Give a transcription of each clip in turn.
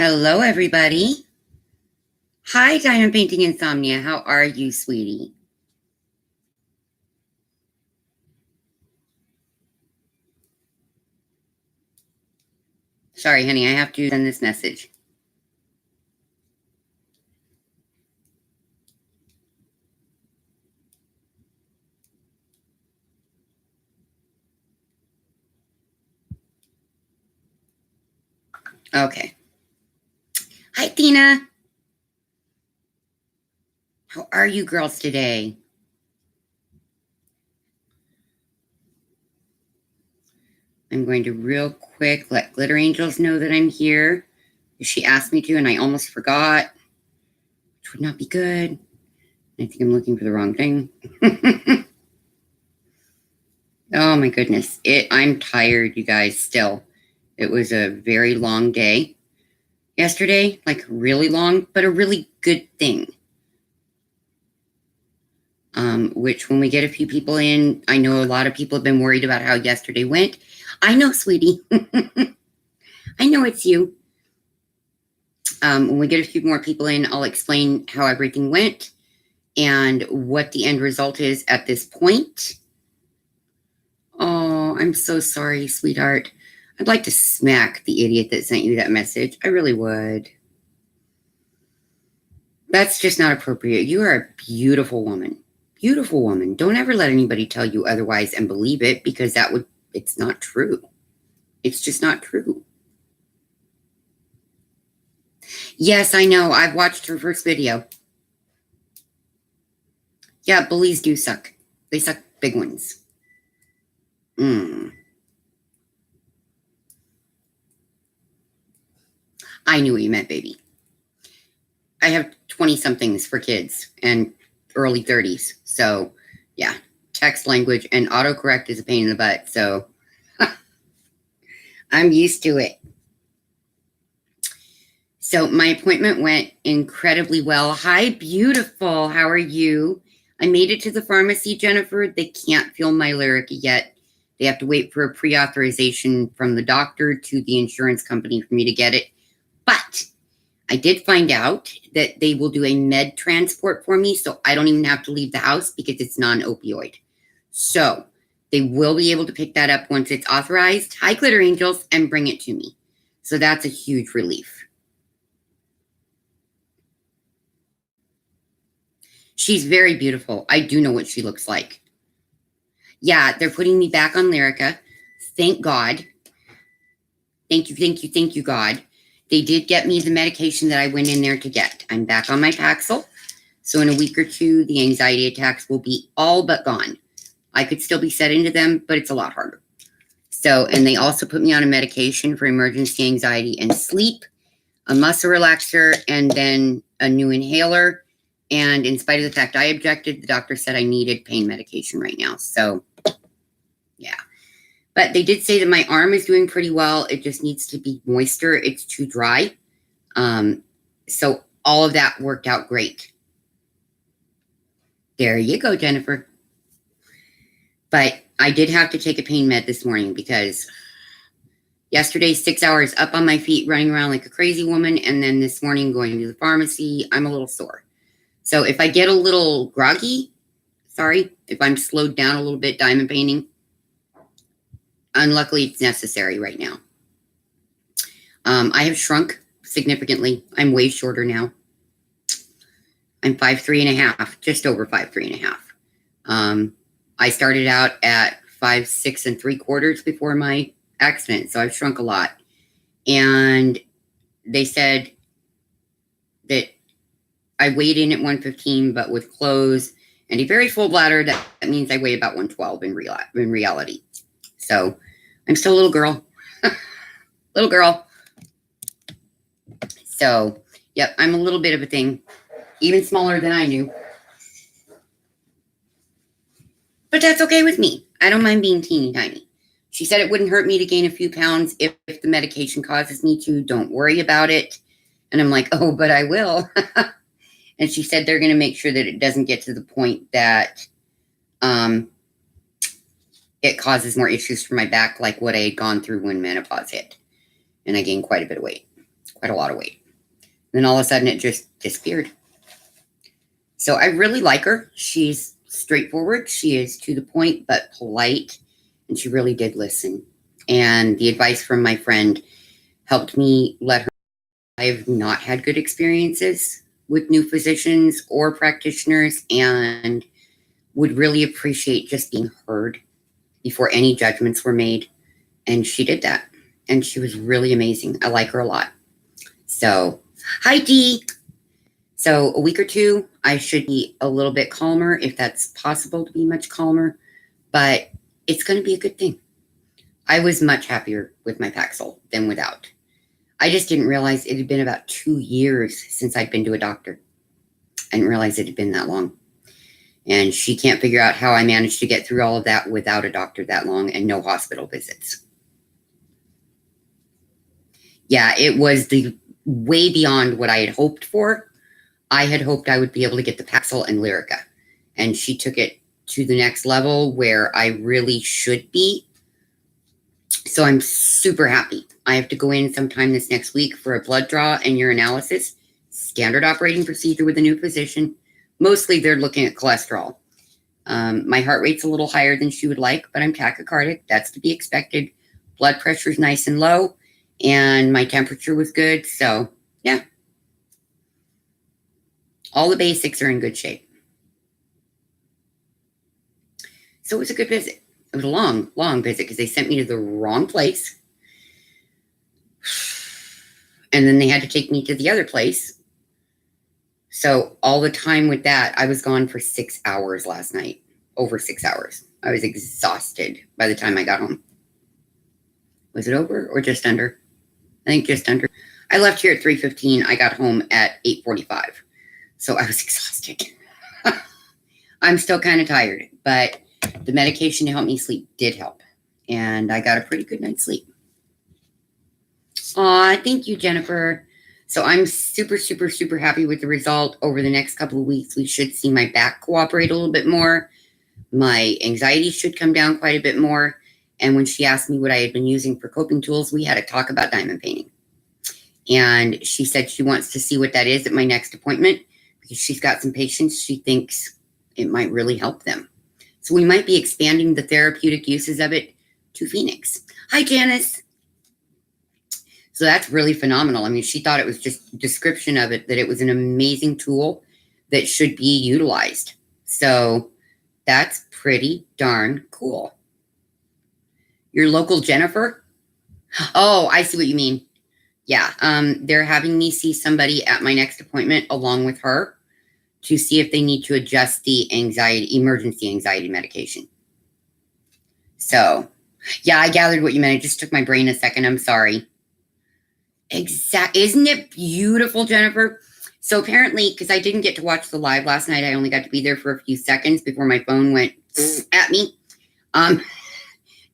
Hello, everybody. Hi, Diamond Painting Insomnia. How are you, sweetie? Sorry, honey, I have to send this message. Okay. Hi, Tina. How are you girls today? I'm going to real quick let Glitter Angels know that I'm here. She asked me to, and I almost forgot, which would not be good. I think I'm looking for the wrong thing. Oh, my goodness. I'm tired, you guys, still. It was a very long day yesterday, like really long, but a really good thing. Which when we get a few people in, I know a lot of people have been worried about how yesterday went. I know, sweetie. I know it's you. When we get a few more people in, I'll explain how everything went and what the end result is at this point. Oh, I'm so sorry, sweetheart. I'd like to smack the idiot that sent you that message. I really would. That's just not appropriate. You are a beautiful woman. Beautiful woman. Don't ever let anybody tell you otherwise and believe it, because it's not true. It's just not true. Yes, I know. I've watched her first video. Yeah, bullies do suck. They suck big ones. I knew what you meant, baby. I have 20-somethings for kids and early 30s. So, yeah, text language and autocorrect is a pain in the butt. So, I'm used to it. So, my appointment went incredibly well. Hi, beautiful. How are you? I made it to the pharmacy, Jennifer. They can't fill my Lyrica yet. They have to wait for a pre-authorization from the doctor to the insurance company for me to get it. But I did find out that they will do a med transport for me, so I don't even have to leave the house because it's non-opioid. So they will be able to pick that up once it's authorized. Hi, Glitter Angels, and bring it to me. So that's a huge relief. She's very beautiful. I do know what she looks like. Yeah, they're putting me back on Lyrica. Thank God. Thank you, God. They did get me the medication that I went in there to get. I'm back on my Paxil. So in a week or two, the anxiety attacks will be all but gone. I could still be set into them, but it's a lot harder. So, and they also put me on a medication for emergency anxiety and sleep, a muscle relaxer, and then a new inhaler. And in spite of the fact I objected, the doctor said I needed pain medication right now. So, yeah. But they did say that my arm is doing pretty well. It just needs to be moister. It's too dry. So all of that worked out great. There you go, Jennifer. But I did have to take a pain med this morning because yesterday, 6 hours up on my feet, running around like a crazy woman. And then this morning going to the pharmacy, I'm a little sore. So if I get a little groggy, sorry, if I'm slowed down a little bit diamond painting, unluckily it's necessary right now. I have shrunk significantly. I'm way shorter now. I'm 5'3.5", just over 5'3.5". I started out at 5'6 3/4" before my accident, so I've shrunk a lot. And they said that I weighed in at 115, but with clothes and a very full bladder, that means I weigh about 112 in reality. So I'm still a little girl. Little girl. So, yep, I'm a little bit of a thing. Even smaller than I knew. But that's okay with me. I don't mind being teeny tiny. She said it wouldn't hurt me to gain a few pounds if the medication causes me to. Don't worry about it. And I'm like, oh, but I will. And she said they're going to make sure that it doesn't get to the point that it causes more issues for my back, like what I had gone through when menopause hit. And I gained quite a bit of weight. quite a lot of weight. Then all of a sudden it just disappeared. So I really like her. She's straightforward. She is to the point, but polite. And she really did listen. And the advice from my friend helped me let her. I've not had good experiences with new physicians or practitioners and would really appreciate just being heard before any judgments were made. And she did that. And she was really amazing. I like her a lot. So, hi, Dee. So a week or two, I should be a little bit calmer, if that's possible to be much calmer. But it's going to be a good thing. I was much happier with my Paxil than without. I just didn't realize it had been about 2 years since I'd been to a doctor. I didn't realize it had been that long. And she can't figure out how I managed to get through all of that without a doctor that long and no hospital visits. Yeah, it was the way beyond what I had hoped for. I had hoped I would be able to get the Paxil and Lyrica. And she took it to the next level where I really should be. So I'm super happy. I have to go in sometime this next week for a blood draw and urinalysis. Standard operating procedure with a new physician. Mostly they're looking at cholesterol. My heart rate's a little higher than she would like, but I'm tachycardic. That's to be expected. Blood pressure is nice and low. And my temperature was good. So, yeah. All the basics are in good shape. So it was a good visit. It was a long, long visit because they sent me to the wrong place. And then they had to take me to the other place. So all the time with that, I was gone for 6 hours last night. Over 6 hours. I was exhausted by the time I got home. Was it over or just under? I think just under. I left here at 3:15. I got home at 8:45. So I was exhausted. I'm still kind of tired, but the medication to help me sleep did help. And I got a pretty good night's sleep. Aw, thank you, Jennifer. So I'm super, super, super happy with the result. Over the next couple of weeks, we should see my back cooperate a little bit more. My anxiety should come down quite a bit more. And when she asked me what I had been using for coping tools, we had a talk about diamond painting. And she said she wants to see what that is at my next appointment because she's got some patients she thinks it might really help them. So we might be expanding the therapeutic uses of it to Phoenix. Hi, Janice. So that's really phenomenal. I mean, she thought it was just a description of it, that it was an amazing tool that should be utilized. So that's pretty darn cool. Your local Jennifer? Oh, I see what you mean. Yeah, they're having me see somebody at my next appointment along with her to see if they need to adjust the emergency anxiety medication. So, yeah, I gathered what you meant. It just took my brain a second. I'm sorry. Isn't it beautiful, Jennifer? So apparently, because I didn't get to watch the live last night, I only got to be there for a few seconds before my phone went at me.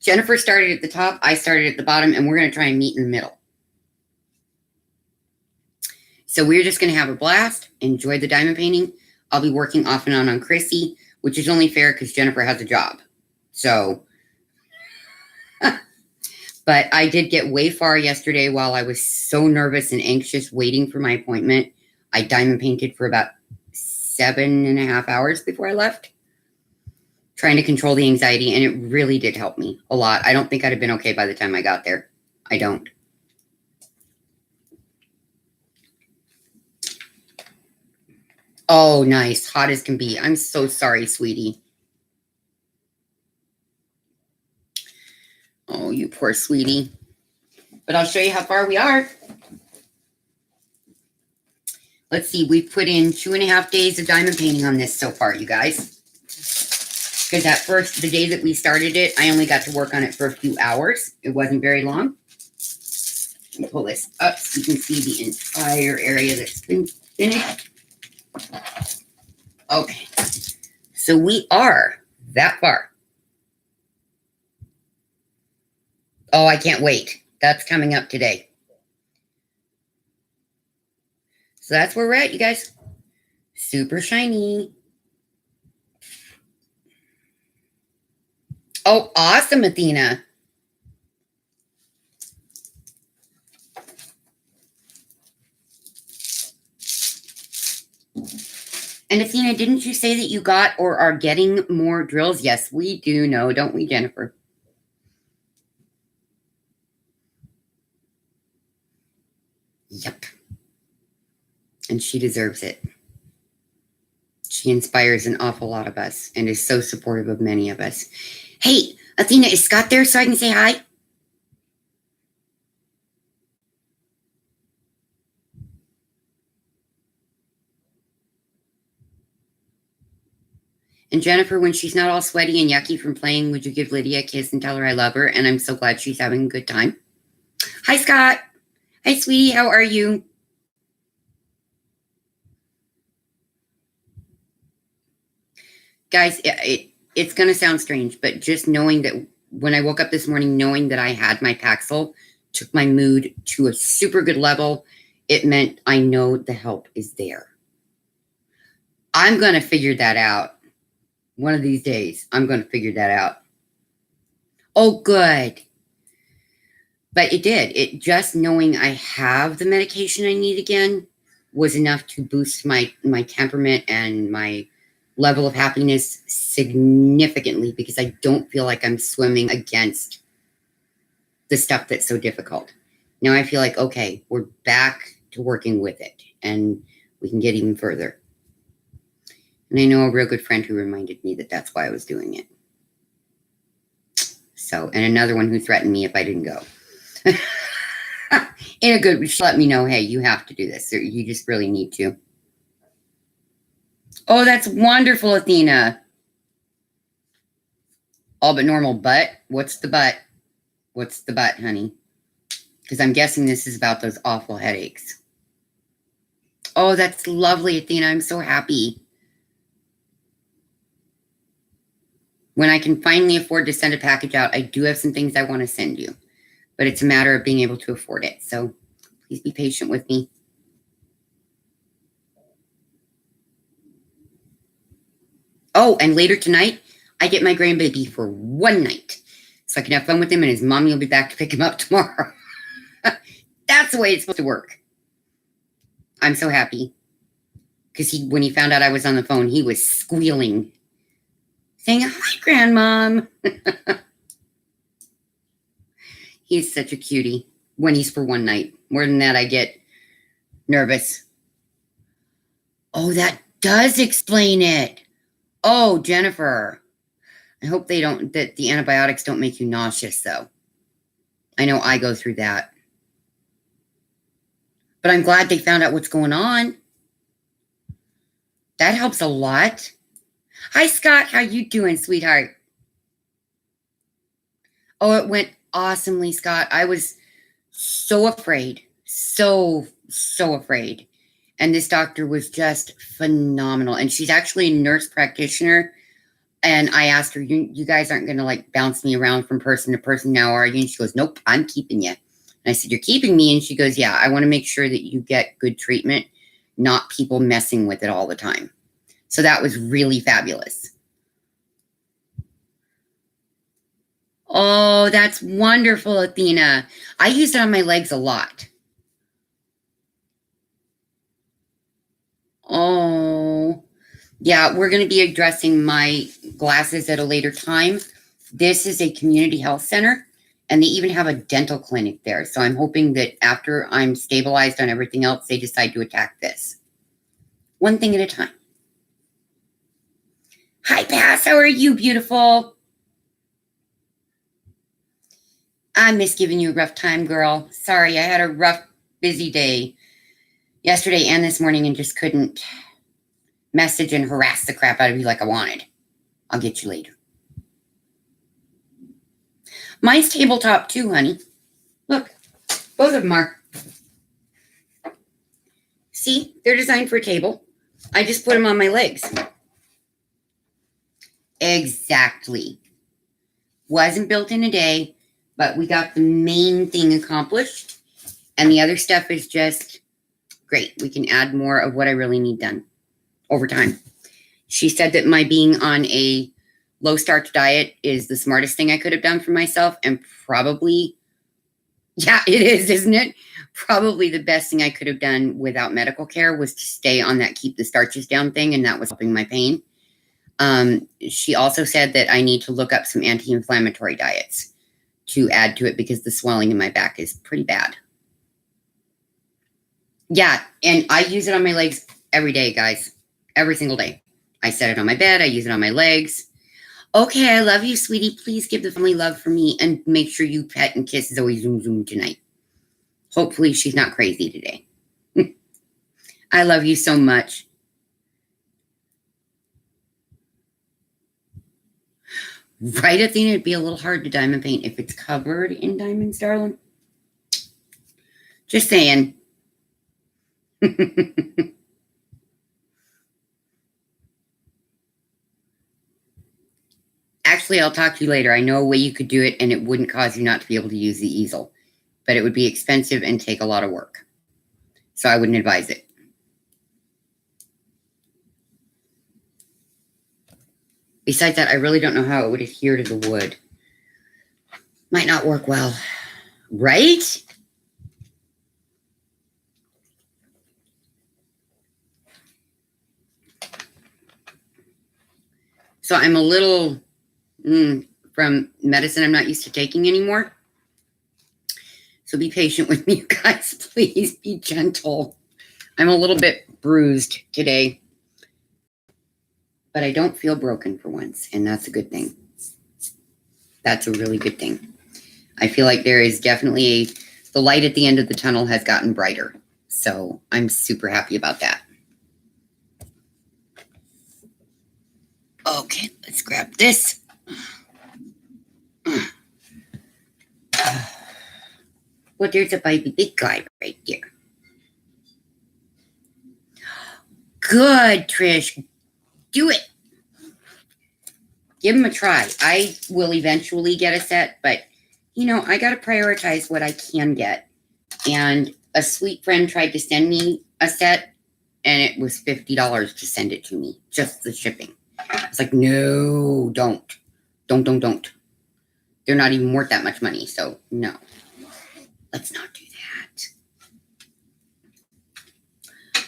Jennifer started at the top, I started at the bottom, and we're going to try and meet in the middle. So we're just going to have a blast, enjoy the diamond painting. I'll be working off and on Chrissy, which is only fair because Jennifer has a job. So, but I did get way far yesterday while I was so nervous and anxious waiting for my appointment. I diamond painted for about 7.5 hours before I left, trying to control the anxiety, and it really did help me a lot. I don't think I'd have been okay by the time I got there. I don't. Oh, nice. Hot as can be. I'm so sorry, sweetie. Oh, you poor sweetie. But I'll show you how far we are. Let's see. We've put in 2.5 days of diamond painting on this so far, you guys. Because the day that we started it, I only got to work on it for a few hours. It wasn't very long. Let me pull this up so you can see the entire area that's been finished. Okay. So we are that far. Oh, I can't wait. That's coming up today. So that's where we're at, you guys. Super shiny. Oh, awesome, Athena. And Athena, didn't you say that you got or are getting more drills? Yes, we do know, don't we, Jennifer? Yep. And she deserves it. She inspires an awful lot of us and is so supportive of many of us. Hey, Athena, is Scott there so I can say hi? And Jennifer, when she's not all sweaty and yucky from playing, would you give Lydia a kiss and tell her I love her? And I'm so glad she's having a good time. Hi, Scott. Hi, sweetie. How are you? Guys, it's going to sound strange, but just knowing that when I woke up this morning, knowing that I had my Paxil took my mood to a super good level. It meant I know the help is there. I'm going to figure that out. One of these days, I'm going to figure that out. Oh, good. But it did. It just knowing I have the medication I need again was enough to boost my temperament and my level of happiness significantly, because I don't feel like I'm swimming against the stuff that's so difficult. Now I feel like, okay, we're back to working with it and we can get even further. And I know a real good friend who reminded me that that's why I was doing it. So, and another one who threatened me if I didn't go. In a good, she let me know, hey, you have to do this. You just really need to. Oh, that's wonderful, Athena. All but normal butt? What's the butt? What's the butt, honey? Because I'm guessing this is about those awful headaches. Oh, that's lovely, Athena. I'm so happy. When I can finally afford to send a package out, I do have some things I want to send you, but it's a matter of being able to afford it. So please be patient with me. Oh, and later tonight, I get my grandbaby for one night so I can have fun with him, and his mommy will be back to pick him up tomorrow. That's the way it's supposed to work. I'm so happy because when he found out I was on the phone, he was squealing, saying, hi, Grandmom. He's such a cutie when he's for one night. More than that, I get nervous. Oh, that does explain it. Oh, Jennifer, I hope that the antibiotics don't make you nauseous, though. I know I go through that. But I'm glad they found out what's going on. That helps a lot. Hi, Scott. How you doing, sweetheart? Oh, it went awesomely, Scott. I was so afraid. So afraid. And this doctor was just phenomenal. And she's actually a nurse practitioner. And I asked her, you guys aren't going to like bounce me around from person to person now, are you? And she goes, nope, I'm keeping you. And I said, you're keeping me? And she goes, yeah, I want to make sure that you get good treatment, not people messing with it all the time. So that was really fabulous. Oh, that's wonderful, Athena. I use it on my legs a lot. Oh, yeah, we're going to be addressing my glasses at a later time. This is a community health center, and they even have a dental clinic there. So I'm hoping that after I'm stabilized on everything else, they decide to attack this. One thing at a time. Hi, Pass. How are you, beautiful? I miss giving you a rough time, girl. Sorry, I had a rough, busy day yesterday and this morning and just couldn't message and harass the crap out of you like I wanted. I'll get you later. Mine's tabletop too, honey. Look, both of them are. See, they're designed for a table. I just put them on my legs. Exactly. Wasn't built in a day, but we got the main thing accomplished. And the other stuff is just great. We can add more of what I really need done over time. She said that my being on a low starch diet is the smartest thing I could have done for myself, and probably Yeah, it is, isn't it? Probably the best thing I could have done without medical care was to stay on that keep the starches down thing, and that was helping my pain. She also said that I need to look up some anti-inflammatory diets to add to it because the swelling in my back is pretty bad. Yeah, and I use it on my legs every day, guys. Every single day. I set it on my bed. I use it on my legs. Okay, I love you, sweetie. Please give the family love for me and make sure you pet and kiss Zoe Zoom Zoom tonight. Hopefully she's not crazy today. I love you so much. Right, Athena? It'd be a little hard to diamond paint if it's covered in diamonds, darling. Just saying. Actually, I'll talk to you later. I know a way you could do it and it wouldn't cause you not to be able to use the easel, but it would be expensive and take a lot of work. So I wouldn't advise it. Besides that, I really don't know how it would adhere to the wood. Might not work well. Right? So I'm a little from medicine I'm not used to taking anymore. So be patient with me, you guys. Please be gentle. I'm a little bit bruised today, but I don't feel broken for once, and that's a good thing. That's a really good thing. I feel like there is definitely the light at the end of the tunnel has gotten brighter. So I'm super happy about that. Okay, let's grab this. Well, there's a baby big guy right there. Good, Trish. Do it. Give him a try. I will eventually get a set, but you know, I got to prioritize what I can get. And a sweet friend tried to send me a set, and it was $50 to send it to me, just the shipping. It's like, no, don't. They're not even worth that much money, so no. Let's not do that.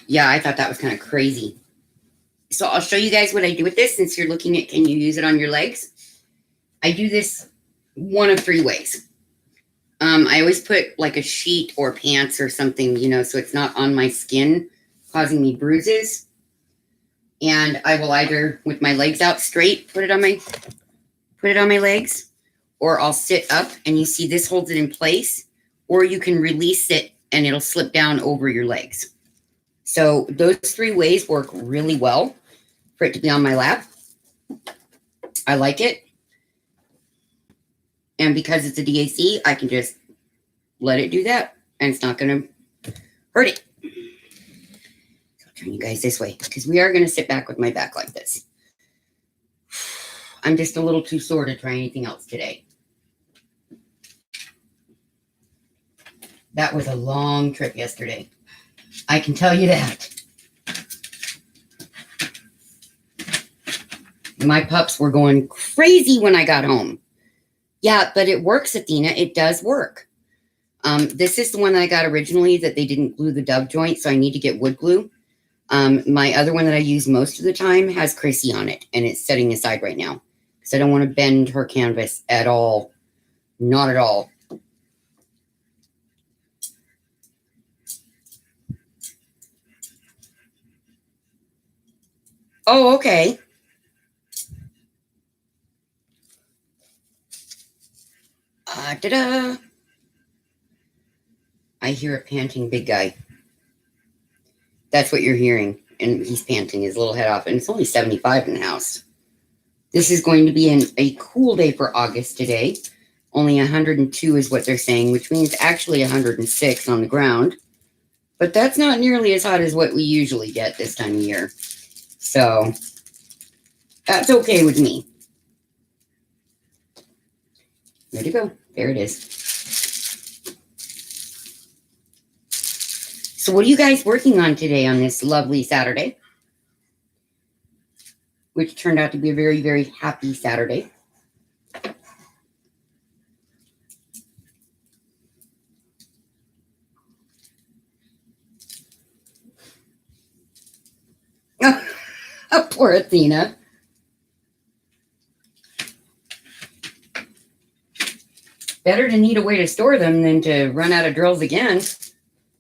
Yeah, I thought that was kind of crazy. So I'll show you guys what I do with this since you're looking at can you use it on your legs. I do this one of three ways. I always put like a sheet or pants or something, you know, so it's not on my skin causing me bruises. And I will either, with my legs out straight, put it on my legs, or I'll sit up and you see this holds it in place, or you can release it and it'll slip down over your legs. So those three ways work really well for it to be on my lap. I like it. And because it's a DAC, I can just let it do that and it's not going to hurt it. So I'll turn you guys this way because we are going to sit back with my back like this. I'm just a little too sore to try anything else today. That was a long trip yesterday. I can tell you that. My pups were going crazy when I got home. Yeah, but it works, Athena. It does work. This is the one that I got originally that they didn't glue the dub joint, so I need to get wood glue. My other one that I use most of the time has Chrissy on it, and it's setting aside right now because I don't want to bend her canvas at all. Not at all. Oh, okay. Ta-da! I hear a panting big guy. That's what you're hearing. And he's panting his little head off. And it's only 75 in the house. This is going to be a cool day for August today. Only 102 is what they're saying, which means actually 106 on the ground. But that's not nearly as hot as what we usually get this time of year. So that's okay with me. There to go. There it is. So what are you guys working on today on this lovely Saturday? Which turned out to be a very, very happy Saturday. Poor Athena. Better to need a way to store them than to run out of drills again.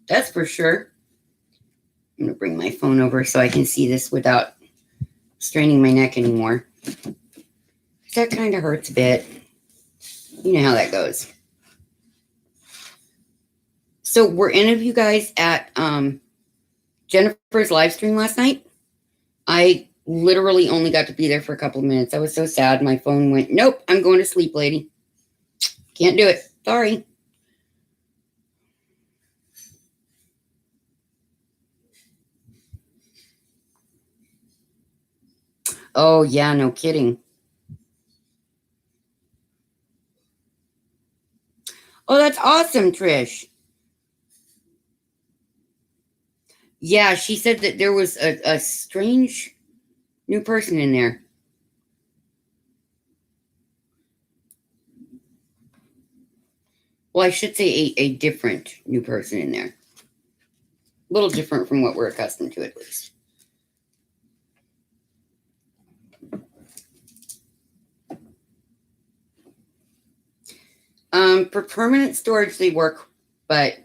That's for sure. I'm going to bring my phone over so I can see this without straining my neck anymore. That kind of hurts a bit. You know how that goes. So were any of you guys at Jennifer's live stream last night? I literally only got to be there for a couple of minutes. I was so sad. My phone went, nope, I'm going to sleep, lady. Can't do it. Sorry. Oh, yeah, no kidding. Oh, that's awesome, Trish. Yeah, she said that there was a strange new person in there. Well, I should say a different new person in there. A little different from what we're accustomed to, at least. For permanent storage, they work, but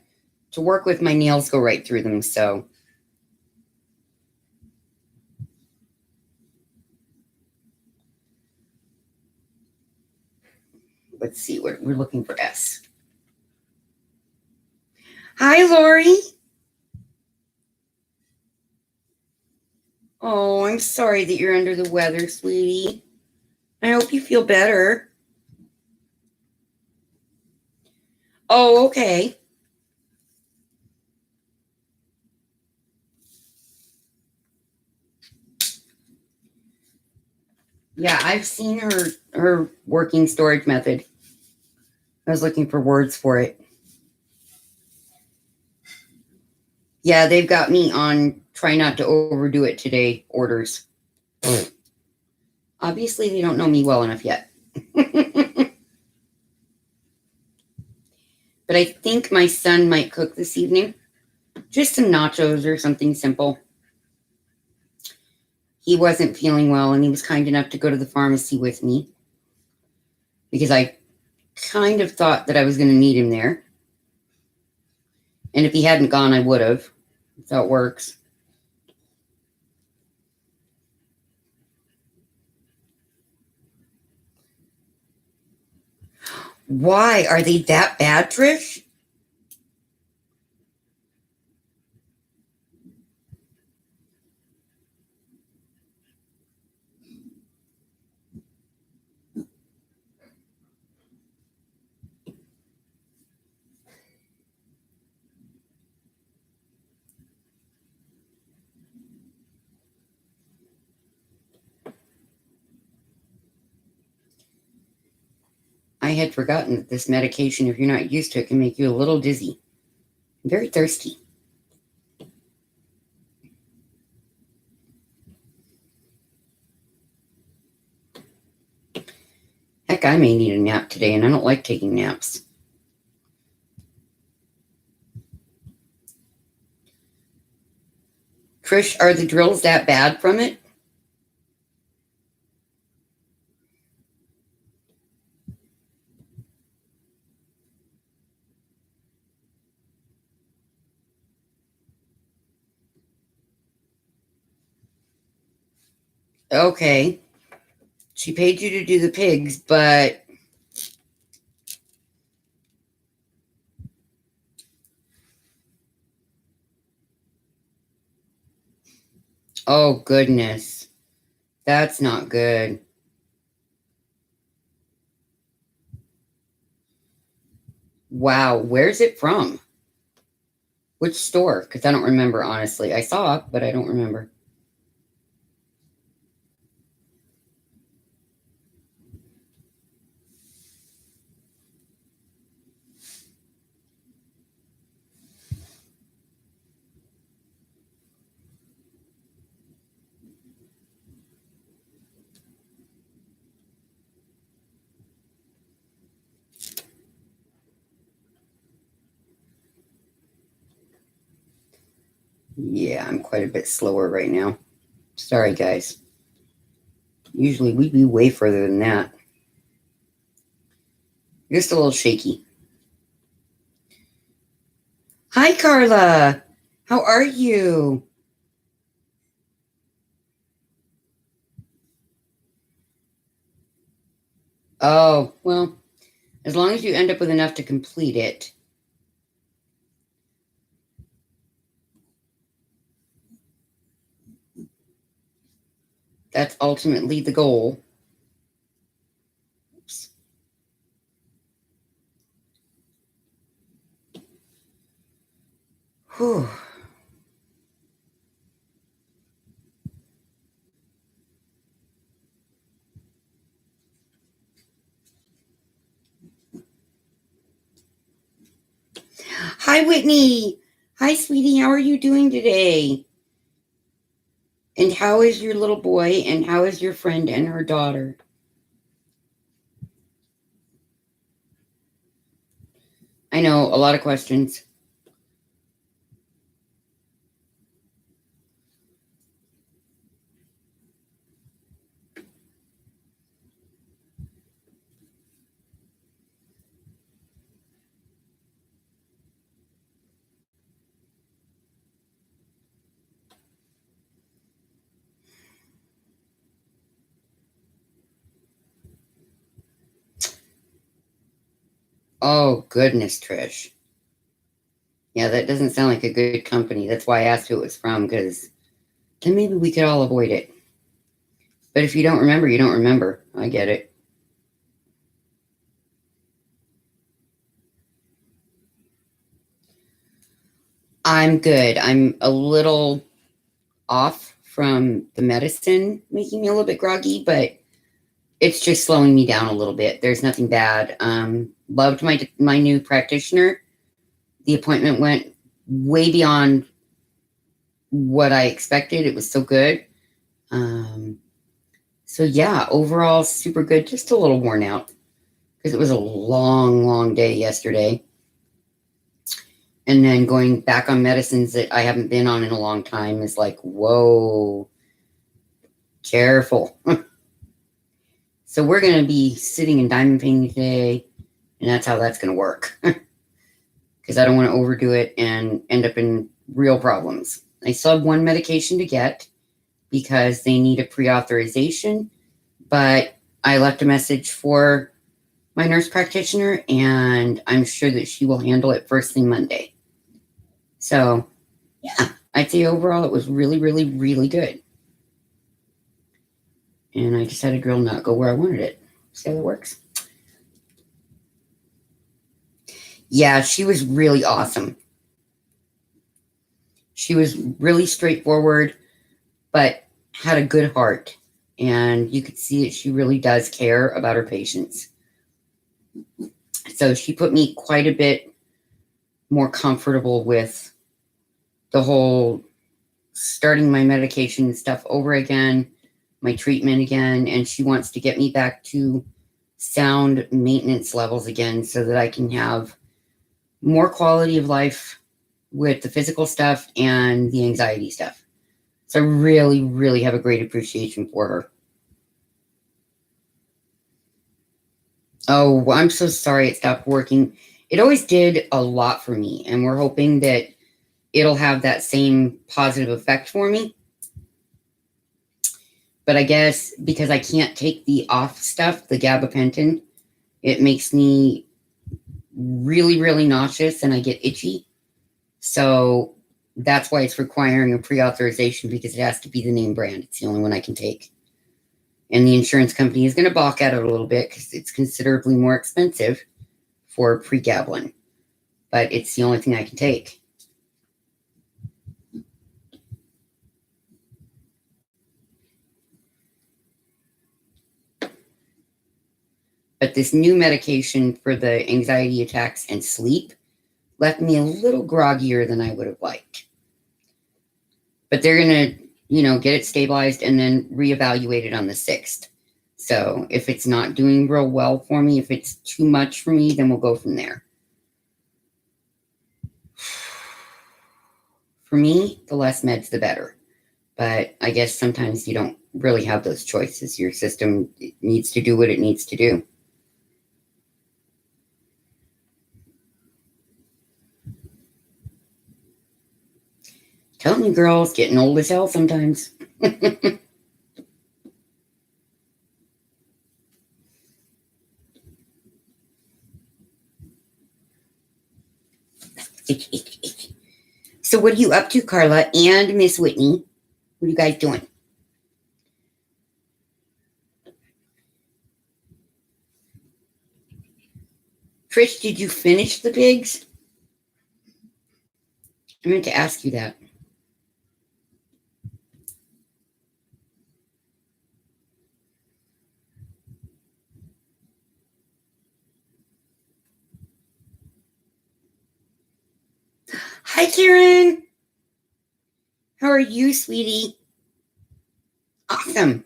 to work with, my nails go right through them, so. Let's see, we're looking for S. Hi, Lori. Oh, I'm sorry that you're under the weather, sweetie. I hope you feel better. Oh, okay. Yeah, I've seen her working storage method. I was looking for words for it. Yeah, they've got me on try not to overdo it today orders. Obviously, they don't know me well enough yet. But I think my son might cook this evening. Just some nachos or something simple. He wasn't feeling well, and he was kind enough to go to the pharmacy with me because I kind of thought that I was going to need him there. And if he hadn't gone, I would have. That's how it works. Why? Are they that bad, Trish? I had forgotten that this medication, if you're not used to it, can make you a little dizzy. I'm very thirsty. Heck, I may need a nap today, and I don't like taking naps. Trish, are the drills that bad from it? Okay. She paid you to do the pigs, but oh goodness. That's not good. Wow, where's it from? Which store? Because I don't remember, honestly. I saw it, but I don't remember. Yeah, I'm quite a bit slower right now. Sorry, guys. Usually we'd be way further than that. Just a little shaky. Hi, Carla. How are you? Oh, well, as long as you end up with enough to complete it. That's ultimately the goal. Oops. Whew. Hi, Whitney. Hi, sweetie. How are you doing today? And how is your little boy? And how is your friend and her daughter? I know, a lot of questions. Oh, goodness, Trish. Yeah, that doesn't sound like a good company. That's why I asked who it was from, because then maybe we could all avoid it. But if you don't remember, you don't remember. I get it. I'm good. I'm a little off from the medicine, making me a little bit groggy, but it's just slowing me down a little bit. There's nothing bad. Loved my new practitioner. The appointment went way beyond what I expected. It was so good. So yeah, overall super good. Just a little worn out because it was a long, long day yesterday. And then going back on medicines that I haven't been on in a long time is like, whoa, careful. So we're going to be sitting in diamond painting today, and that's how that's going to work. Because I don't want to overdo it and end up in real problems. I still have one medication to get because they need a pre-authorization, but I left a message for my nurse practitioner, and I'm sure that she will handle it first thing Monday. So, yeah, I'd say overall it was really, really, really good. And I just had a drill nut go where I wanted it. See how that works? Yeah, she was really awesome. She was really straightforward, but had a good heart. And you could see that she really does care about her patients. So she put me quite a bit more comfortable with the whole starting my medication stuff over again, my treatment again, and she wants to get me back to sound maintenance levels again so that I can have more quality of life with the physical stuff and the anxiety stuff. So I really, really have a great appreciation for her. Oh, I'm so sorry it stopped working. It always did a lot for me, and we're hoping that it'll have that same positive effect for me. But I guess because I can't take the off stuff, the gabapentin, it makes me really, really nauseous and I get itchy. So that's why it's requiring a pre-authorization because it has to be the name brand. It's the only one I can take. And the insurance company is going to balk at it a little bit because it's considerably more expensive for pregabalin. But it's the only thing I can take. But this new medication for the anxiety attacks and sleep left me a little groggier than I would have liked. But they're going to, get it stabilized and then reevaluate it on the 6th. So if it's not doing real well for me, if it's too much for me, then we'll go from there. For me, the less meds, the better. But I guess sometimes you don't really have those choices. Your system needs to do what it needs to do. Tell me, girls, getting old as hell sometimes. So what are you up to, Carla and Miss Whitney? What are you guys doing? Trish, did you finish the pigs? I meant to ask you that. Hi, Karen. How are you, sweetie? Awesome.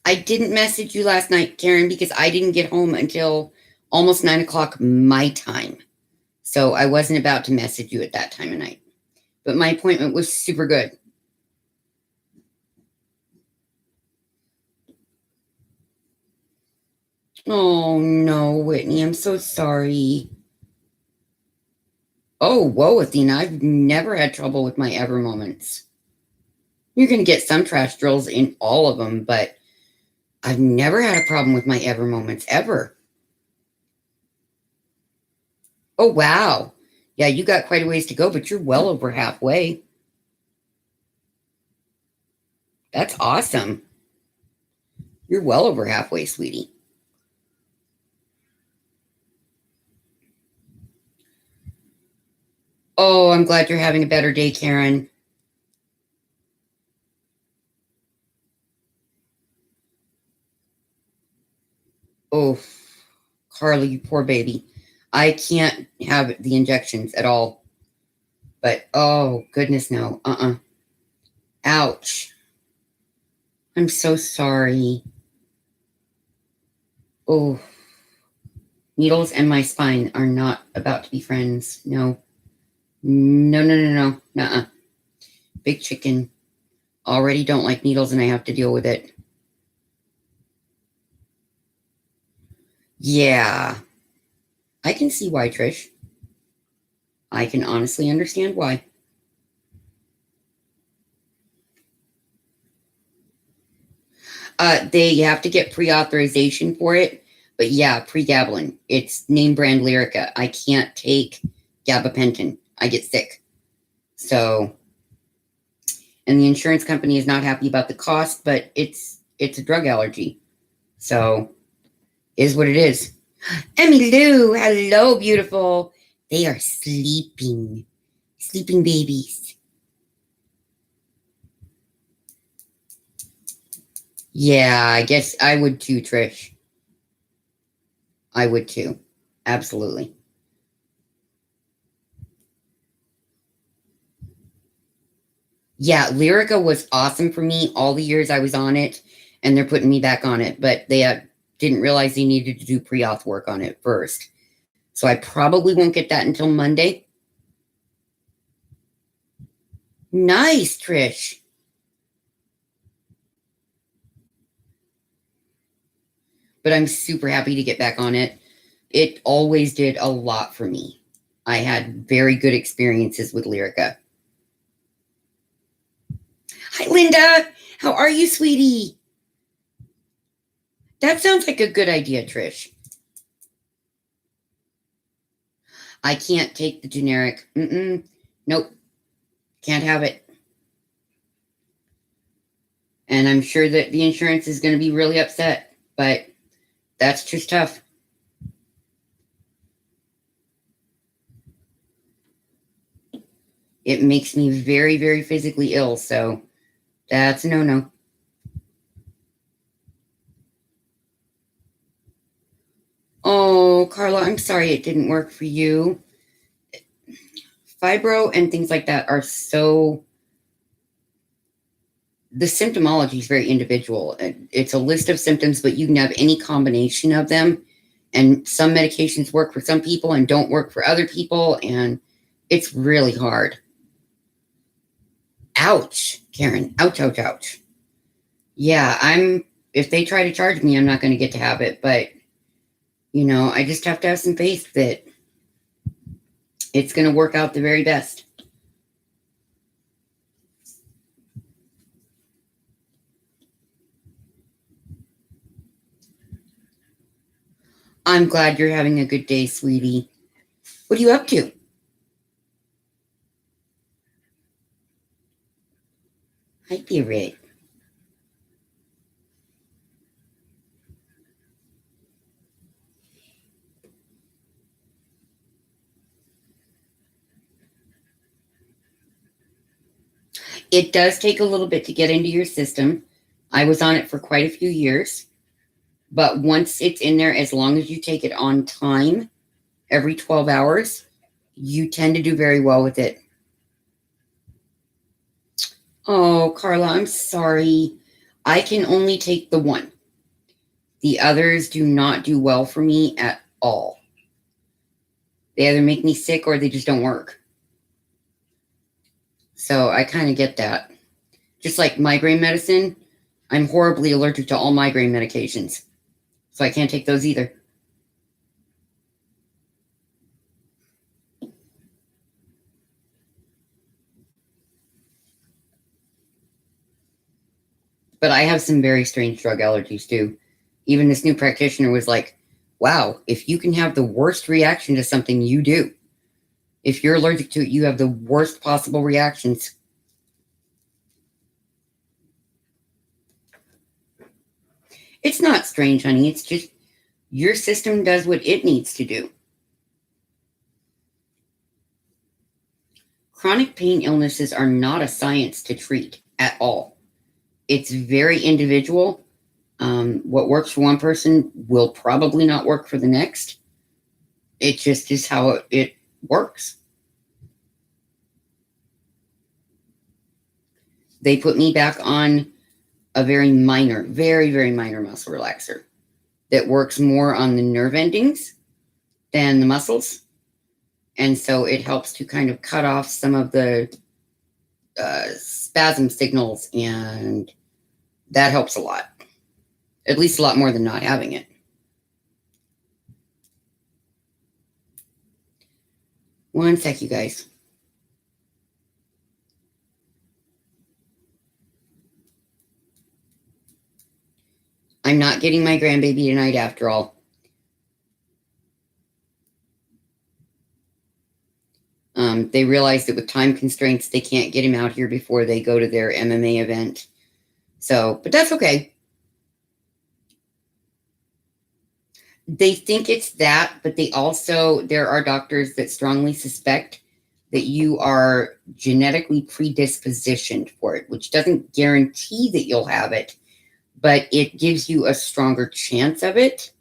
I didn't message you last night, Karen, because I didn't get home until almost 9 o'clock my time. So I wasn't about to message you at that time of night. But my appointment was super good. Oh, no, Whitney, I'm so sorry. Oh, whoa, Athena, I've never had trouble with my Ever moments. You're going to get some trash drills in all of them, but I've never had a problem with my Ever moments, ever. Oh, wow. Yeah, you got quite a ways to go, but you're well over halfway. That's awesome. You're well over halfway, sweetie. Oh, I'm glad you're having a better day, Karen. Oh, Carly, you poor baby. I can't have the injections at all. But, oh, goodness, no. Ouch. I'm so sorry. Oh, needles and my spine are not about to be friends. No. No. Nuh-uh. Big chicken. Already don't like needles and I have to deal with it. Yeah. I can see why, Trish. I can honestly understand why. They have to get pre-authorization for it, but yeah, pregabalin. It's name brand Lyrica. I can't take gabapentin. I get sick. So, and the insurance company is not happy about the cost, but it's a drug allergy. So, is what it is. Emmy Lou, hello, beautiful. They are sleeping babies. Yeah, I guess I would too, Trish. I would too. Absolutely. Yeah, Lyrica was awesome for me all the years I was on it, and they're putting me back on it, but they didn't realize they needed to do pre-auth work on it first. So I probably won't get that until Monday. Nice, Trish. But I'm super happy to get back on it. It always did a lot for me. I had very good experiences with Lyrica. Hi, Linda. How are you, sweetie? That sounds like a good idea, Trish. I can't take the generic. Nope. Can't have it. And I'm sure that the insurance is going to be really upset, but that's just tough. It makes me very, very physically ill, so that's a no-no. Oh, Carla, I'm sorry it didn't work for you. Fibro and things like that are so... The symptomology is very individual. It's a list of symptoms, but you can have any combination of them. And some medications work for some people and don't work for other people. And it's really hard. Ouch, Karen. Ouch, ouch, ouch. Yeah, if they try to charge me, I'm not going to get to have it. But, I just have to have some faith that it's going to work out the very best. I'm glad you're having a good day, sweetie. What are you up to? Hi, favorite. It does take a little bit to get into your system. I was on it for quite a few years, but once it's in there, as long as you take it on time, every 12 hours, you tend to do very well with it. Oh, Carla, I'm sorry. I can only take the one. The others do not do well for me at all. They either make me sick or they just don't work. So I kind of get that. Just like migraine medicine, I'm horribly allergic to all migraine medications. So I can't take those either. But I have some very strange drug allergies too. Even this new practitioner was like, wow, if you can have the worst reaction to something, you do. If you're allergic to it, you have the worst possible reactions. It's not strange, honey. It's just your system does what it needs to do. Chronic pain illnesses are not a science to treat at all. It's very individual. What works for one person will probably not work for the next. It just is how it works. They put me back on a very minor, very, very minor muscle relaxer that works more on the nerve endings than the muscles. And so it helps to kind of cut off some of the spasm signals, and that helps a lot. At least a lot more than not having it. One sec, you guys. I'm not getting my grandbaby tonight after all. They realized that with time constraints, they can't get him out here before they go to their MMA event. So, but that's okay. They think it's that, but there are doctors that strongly suspect that you are genetically predispositioned for it, which doesn't guarantee that you'll have it, but it gives you a stronger chance of it.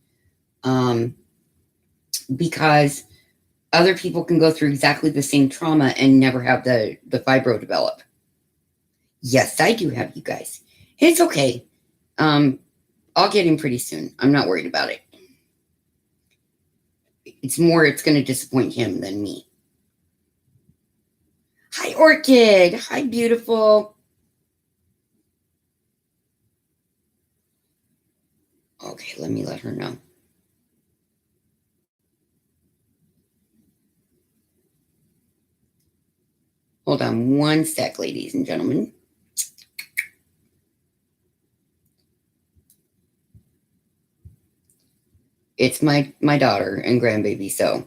Because other people can go through exactly the same trauma and never have the fibro develop. Yes, I do have, you guys. It's okay. I'll get him pretty soon. I'm not worried about it. It's going to disappoint him than me. Hi, Orchid. Hi, beautiful. Okay, let me let her know. Hold on one sec, ladies and gentlemen. It's my daughter and grandbaby, so.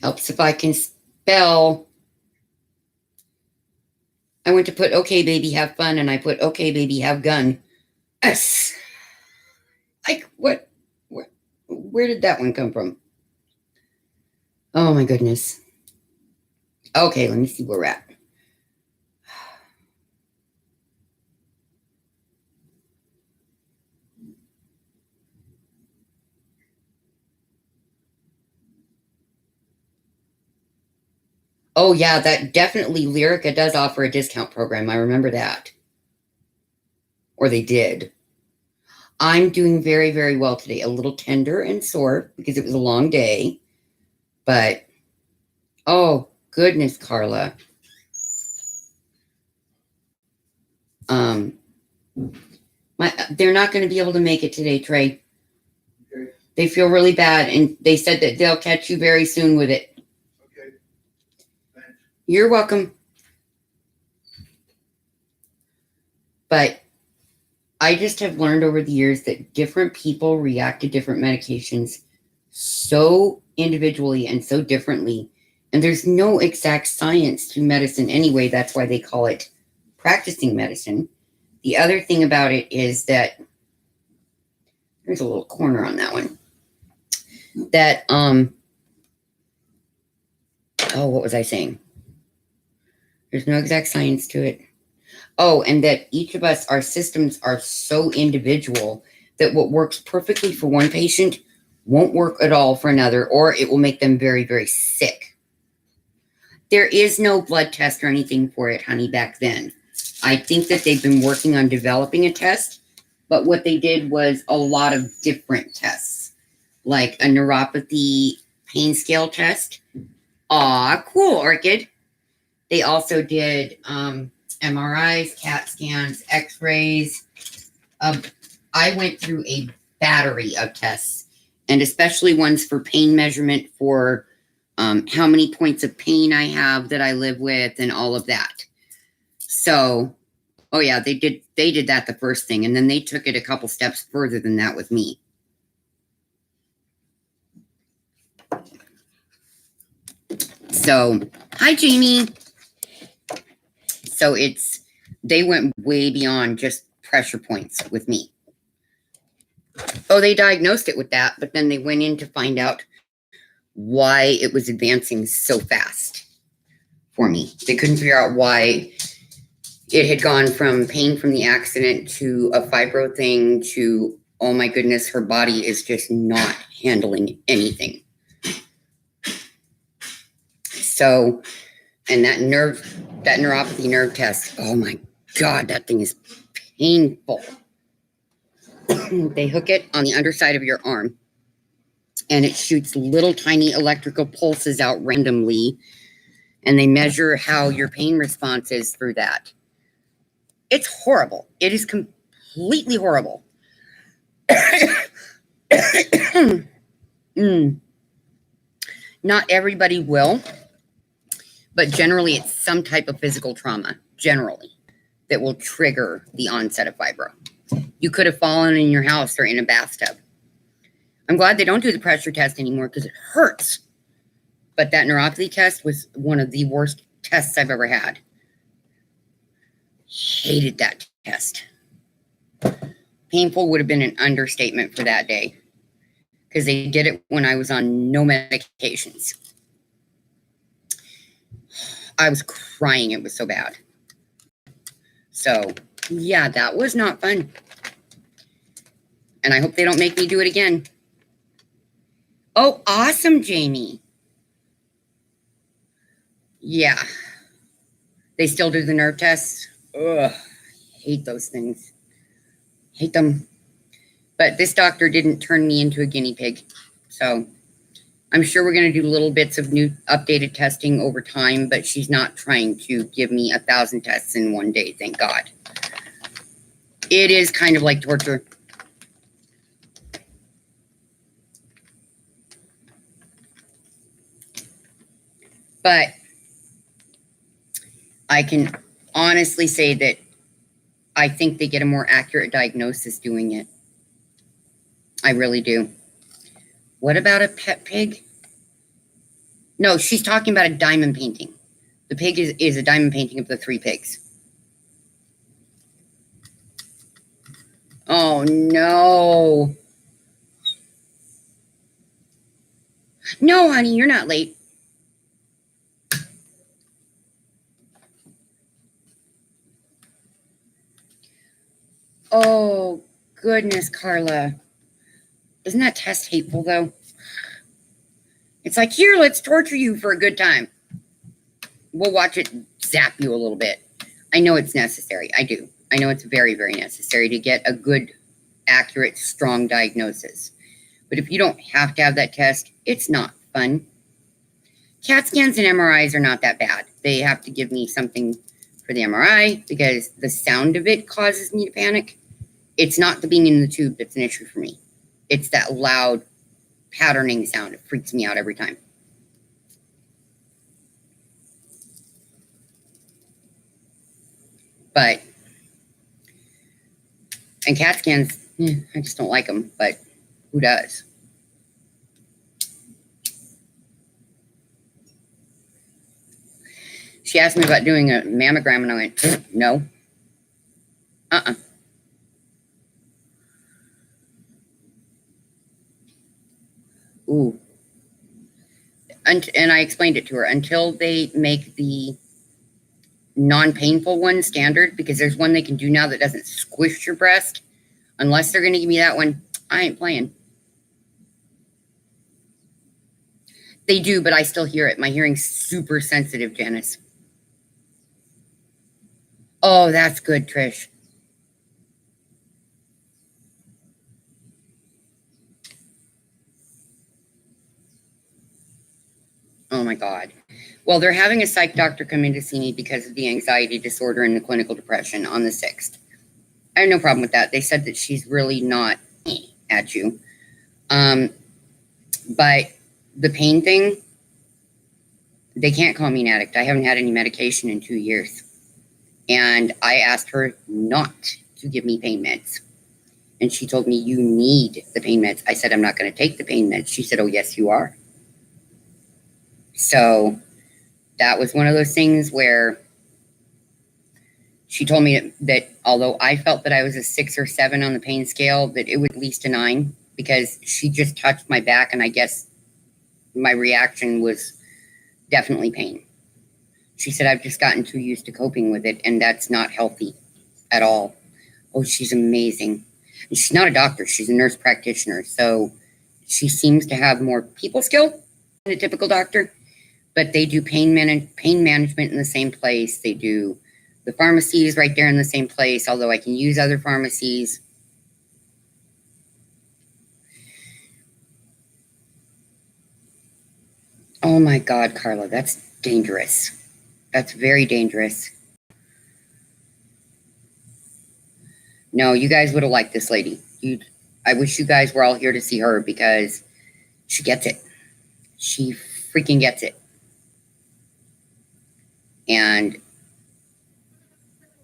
Helps if I can spell. I went to put, okay, baby, have fun, and I put, okay, baby, have gun. Yes. Like, what? Where did that one come from? Oh, my goodness. Okay, let me see where we're at. Oh, yeah, that definitely Lyrica does offer a discount program. I remember that. Or they did. I'm doing very, very well today. A little tender and sore because it was a long day, but Oh, goodness, Carla. They're not going to be able to make it today, Trey. Okay. They feel really bad, and they said that they'll catch you very soon with it. Okay. Thanks. You're welcome. But I just have learned over the years that different people react to different medications so individually and so differently. And there's no exact science to medicine anyway. That's why they call it practicing medicine. The other thing about it is that there's a little corner on that one. That what was I saying? There's no exact science to it. Oh, and that each of us, our systems are so individual that what works perfectly for one patient won't work at all for another, or it will make them very, very sick. There is no blood test or anything for it, honey, back then. I think that they've been working on developing a test, but what they did was a lot of different tests, like a neuropathy pain scale test. Aw, cool, Orchid. They also did MRIs, CAT scans, x-rays. I went through a battery of tests, and especially ones for pain measurement for how many points of pain I have that I live with and all of that. So, oh yeah, they did that the first thing, and then they took it a couple steps further than that with me. So, hi, Jamie. So they went way beyond just pressure points with me. Oh, they diagnosed it with that, but then they went in to find out why it was advancing so fast for me. They couldn't figure out why it had gone from pain from the accident to a fibro thing to, oh my goodness, her body is just not handling anything. So, and that neuropathy nerve test, oh my God, that thing is painful. They hook it on the underside of your arm, and it shoots little tiny electrical pulses out randomly, and they measure how your pain response is through that. It's horrible. It is completely horrible. Not everybody will, but generally it's some type of physical trauma, generally, that will trigger the onset of fibro. You could have fallen in your house or in a bathtub. I'm glad they don't do the pressure test anymore because it hurts. But that neuropathy test was one of the worst tests I've ever had. Hated that test. Painful would have been an understatement for that day because they did it when I was on no medications. I was crying. It was so bad. So, yeah, that was not fun. And I hope they don't make me do it again. Oh, awesome, Jamie. Yeah. They still do the nerve tests. Ugh. Hate those things. Hate them. But this doctor didn't turn me into a guinea pig. So I'm sure we're going to do little bits of new updated testing over time, but she's not trying to give me 1,000 tests in one day, thank God. It is kind of like torture. But I can honestly say that I think they get a more accurate diagnosis doing it. I really do. What about a pet pig? No, she's talking about a diamond painting. The pig is a diamond painting of the 3 pigs. Oh, no. No, honey, you're not late. Oh, goodness, Carla. Isn't that test hateful, though? It's like, here, let's torture you for a good time. We'll watch it zap you a little bit. I know it's necessary. I do. I know it's very, very necessary to get a good, accurate, strong diagnosis. But if you don't have to have that test, it's not fun. CAT scans and MRIs are not that bad. They have to give me something for the MRI because the sound of it causes me to panic. It's not the being in the tube that's an issue for me. It's that loud patterning sound. It freaks me out every time. But, and CAT scans, I just don't like them, but who does? She asked me about doing a mammogram, and I went, no. Ooh. And I explained it to her. Until they make the non-painful one standard, because there's one they can do now that doesn't squish your breast. Unless they're going to give me that one, I ain't playing. They do, but I still hear it. My hearing's super sensitive, Janice. Oh, that's good, Trish. Oh my God. Well, they're having a psych doctor come in to see me because of the anxiety disorder and the clinical depression on the 6th. I have no problem with that. They said that she's really not at you. But the pain thing, they can't call me an addict. I haven't had any medication in 2 years. And I asked her not to give me pain meds. And she told me, you need the pain meds. I said, I'm not going to take the pain meds. She said, oh, yes, you are. So that was one of those things where she told me that although I felt that I was a 6 or 7 on the pain scale, that it was at least a 9, because she just touched my back, and I guess my reaction was definitely pain. She said, I've just gotten too used to coping with it, and that's not healthy at all. Oh, she's amazing. And she's not a doctor. She's a nurse practitioner. So she seems to have more people skill than a typical doctor. But they do pain management in the same place. They do the pharmacies right there in the same place, although I can use other pharmacies. Oh my God, Carla, that's dangerous. That's very dangerous. No, you guys would have liked this lady. I wish you guys were all here to see her, because she gets it. She freaking gets it. And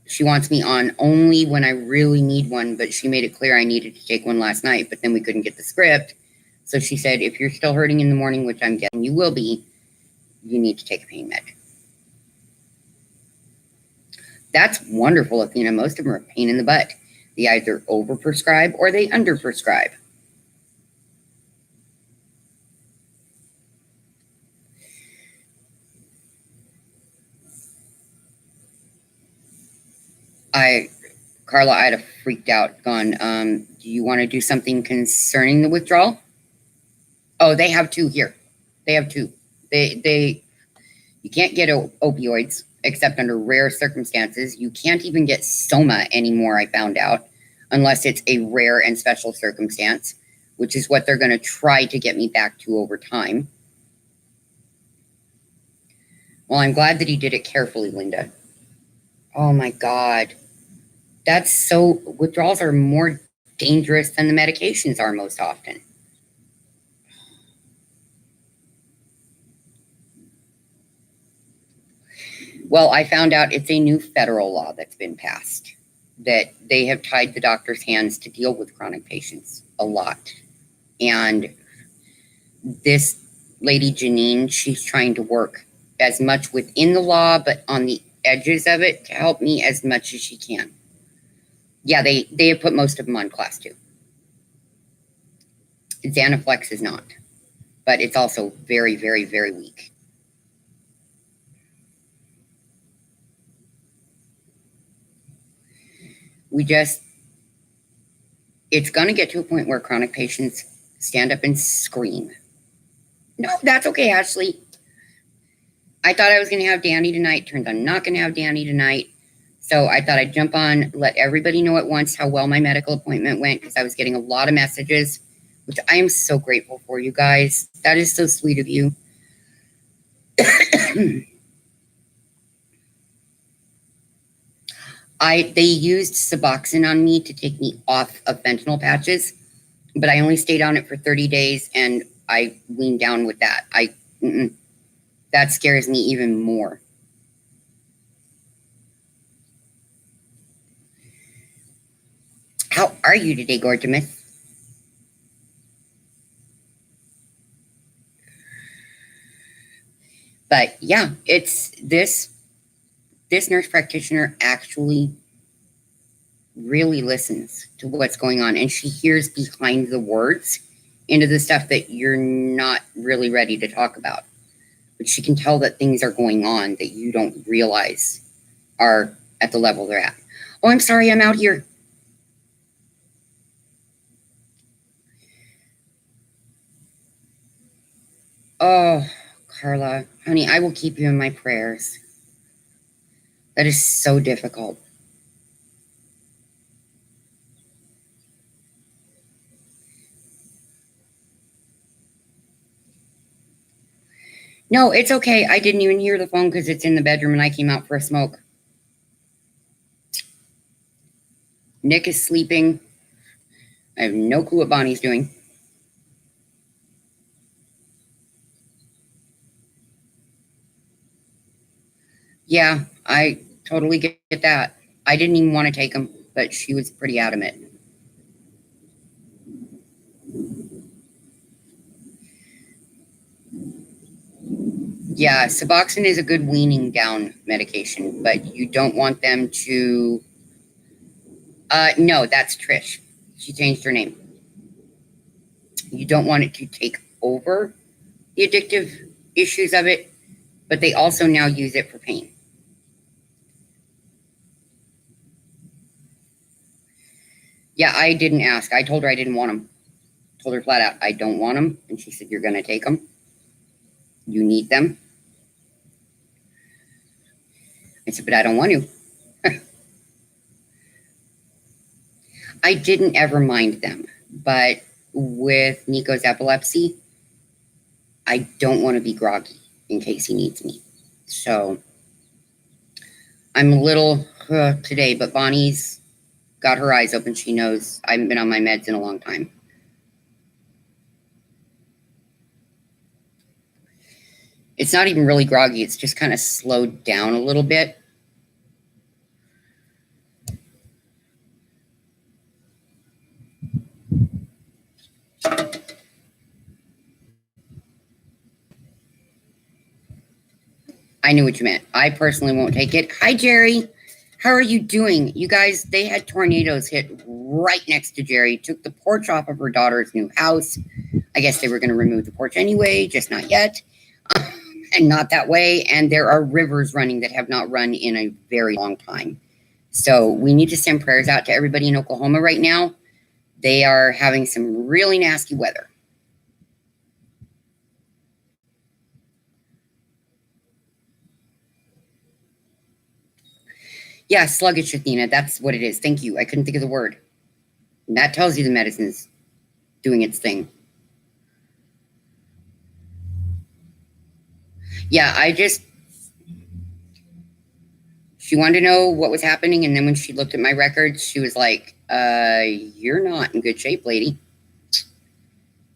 she wants me on only when I really need one, but she made it clear I needed to take one last night, but then we couldn't get the script. So she said, if you're still hurting in the morning, which I'm guessing you will be, you need to take a pain med. That's wonderful, Athena. Most of them are a pain in the butt. They either overprescribe or they underprescribe. Carla, I'd have freaked out, gone, do you want to do something concerning the withdrawal? Oh, they have 2 here. They have 2. You can't get opioids except under rare circumstances. You can't even get Soma anymore, I found out, unless it's a rare and special circumstance, which is what they're going to try to get me back to over time. Well, I'm glad that he did it carefully, Linda. Oh my God. Withdrawals are more dangerous than the medications are most often. Well, I found out it's a new federal law that's been passed, that they have tied the doctor's hands to deal with chronic patients a lot. And this lady, Janine, she's trying to work as much within the law, but on the edges of it to help me as much as she can. Yeah, they have put most of them on class 2. Xanaflex is not, but it's also very, very, very weak. It's going to get to a point where chronic patients stand up and scream. No, that's okay, Ashley. I thought I was going to have Danny tonight. Turns out I'm not going to have Danny tonight. So I thought I'd jump on, let everybody know at once how well my medical appointment went, because I was getting a lot of messages, which I am so grateful for, you guys. That is so sweet of you. They used Suboxone on me to take me off of fentanyl patches, but I only stayed on it for 30 days and I weaned down with that. That scares me even more. How are you today, Gorgeous? But yeah, it's this nurse practitioner actually really listens to what's going on, and she hears behind the words into the stuff that you're not really ready to talk about. But she can tell that things are going on that you don't realize are at the level they're at. Oh, I'm sorry, I'm out here. Oh, Carla, honey, I will keep you in my prayers. That is so difficult. No, it's okay. I didn't even hear the phone because it's in the bedroom and I came out for a smoke. Nick is sleeping. I have no clue what Bonnie's doing. Yeah, I totally get that. I didn't even want to take him, but she was pretty adamant. Yeah, Suboxone is a good weaning down medication, but you don't want them to... no, that's Trish. She changed her name. You don't want it to take over the addictive issues of it, but they also now use it for pain. Yeah, I didn't ask. I told her I didn't want them. Told her flat out, I don't want them. And she said, you're going to take them. You need them. I said, but I don't want to. I didn't ever mind them. But with Nico's epilepsy, I don't want to be groggy in case he needs me. So I'm a little today, but Bonnie's got her eyes open. She knows I haven't been on my meds in a long time. It's not even really groggy. It's just kind of slowed down a little bit. I knew what you meant. I personally won't take it. Hi, Jerry. How are you doing? You guys, they had tornadoes hit right next to Jerry. Took the porch off of her daughter's new house. I guess they were going to remove the porch anyway, just not yet. And not that way. And there are rivers running that have not run in a very long time. So we need to send prayers out to everybody in Oklahoma right now. They are having some really nasty weather. Yeah, sluggish, Athena. That's what it is. Thank you. I couldn't think of the word. And that tells you the medicine's doing its thing. Yeah, she wanted to know what was happening. And then when she looked at my records, she was like, you're not in good shape, lady.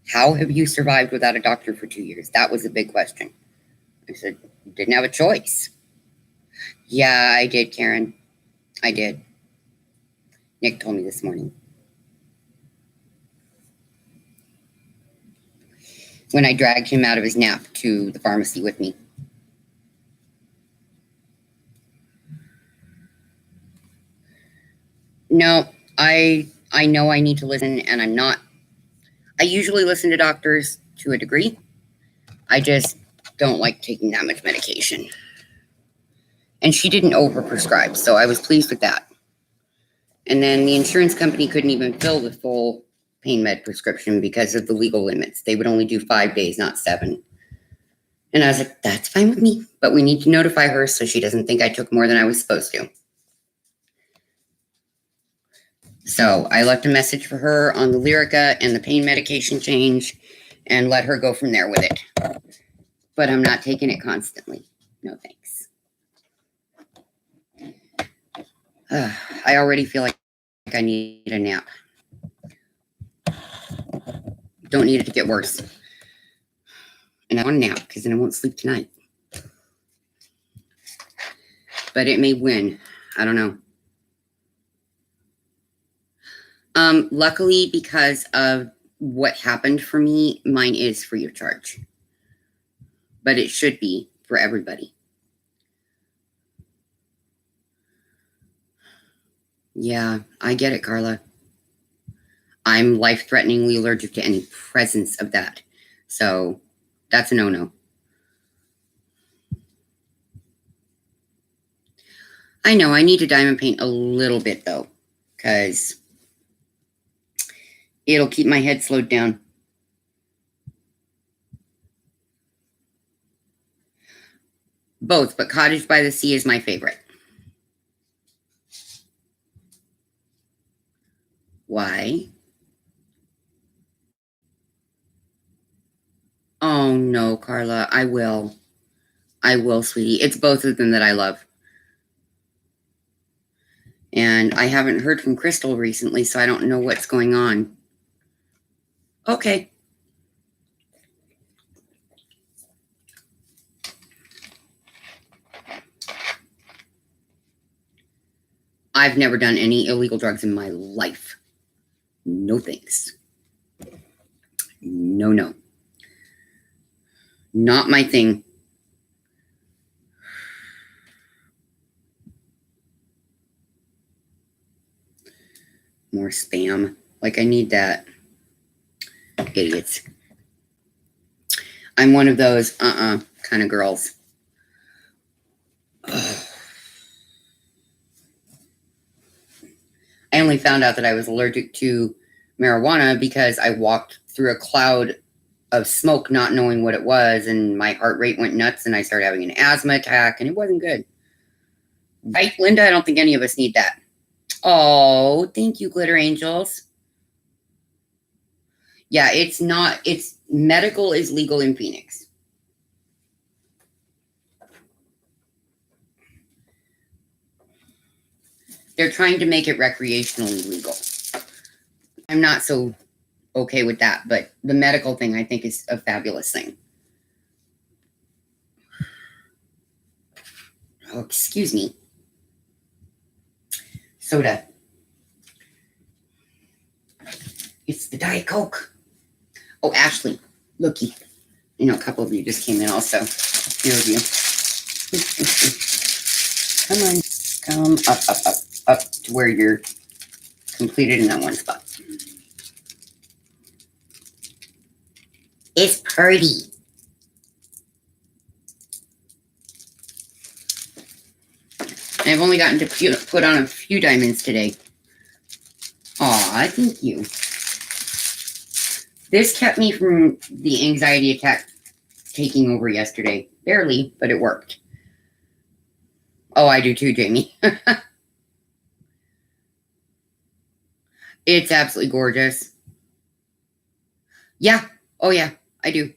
How have you survived without a doctor for 2 years? That was a big question. I said, didn't have a choice. Yeah, I did, Karen. I did. Nick told me this morning. When I dragged him out of his nap to the pharmacy with me. No, I know I need to listen, and I'm not. I usually listen to doctors to a degree. I just don't like taking that much medication. And she didn't overprescribe, so I was pleased with that. And then the insurance company couldn't even fill the full pain med prescription because of the legal limits. They would only do 5 days, not 7. And I was like, that's fine with me, but we need to notify her so she doesn't think I took more than I was supposed to. So I left a message for her on the Lyrica and the pain medication change and let her go from there with it. but I'm not taking it constantly. No thanks. I already feel like I need a nap. Don't need it to get worse. And I want a nap because then I won't sleep tonight. But it may win. I don't know. Luckily, because of what happened for me, mine is free of charge. But it should be for everybody. Yeah, I get it, Carla. I'm life-threateningly allergic to any presence of that. So that's a no-no. I know I need to diamond paint a little bit, though, because it'll keep my head slowed down. Both, but Cottage by the Sea is my favorite. Why? Oh, no, Carla. I will. I will, sweetie. It's both of them that I love. And I haven't heard from Crystal recently, so I don't know what's going on. Okay. I've never done any illegal drugs in my life. No thanks. No, no. Not my thing. More spam. Like, I need that. Idiots. I'm one of those kind of girls. Ugh. I only found out that I was allergic to marijuana because I walked through a cloud of smoke not knowing what it was, and my heart rate went nuts and I started having an asthma attack, and it wasn't good. Right, Linda? I don't think any of us need that. Oh, thank you, Glitter Angels. Yeah, it's not, it's medical is legal in Phoenix. They're trying to make it recreationally legal. I'm not so okay with that, but the medical thing I think is a fabulous thing. Oh, excuse me. Soda. It's the Diet Coke. Oh, Ashley, looky. You know, a couple of you just came in also. Here of you. Come on. Come up to where you're completed in that one spot. It's pretty. I've only gotten to put on a few diamonds today. Aw, thank you. This kept me from the anxiety attack taking over yesterday. Barely, but it worked. Oh, I do too, Jamie. It's absolutely gorgeous. Yeah. Oh, yeah, I do.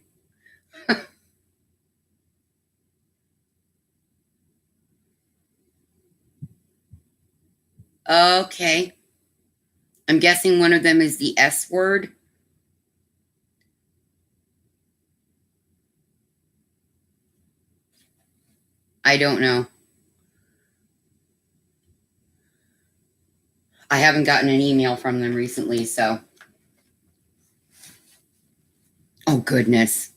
Okay. I'm guessing one of them is the S word. I don't know. I haven't gotten an email from them recently, so. Oh, goodness.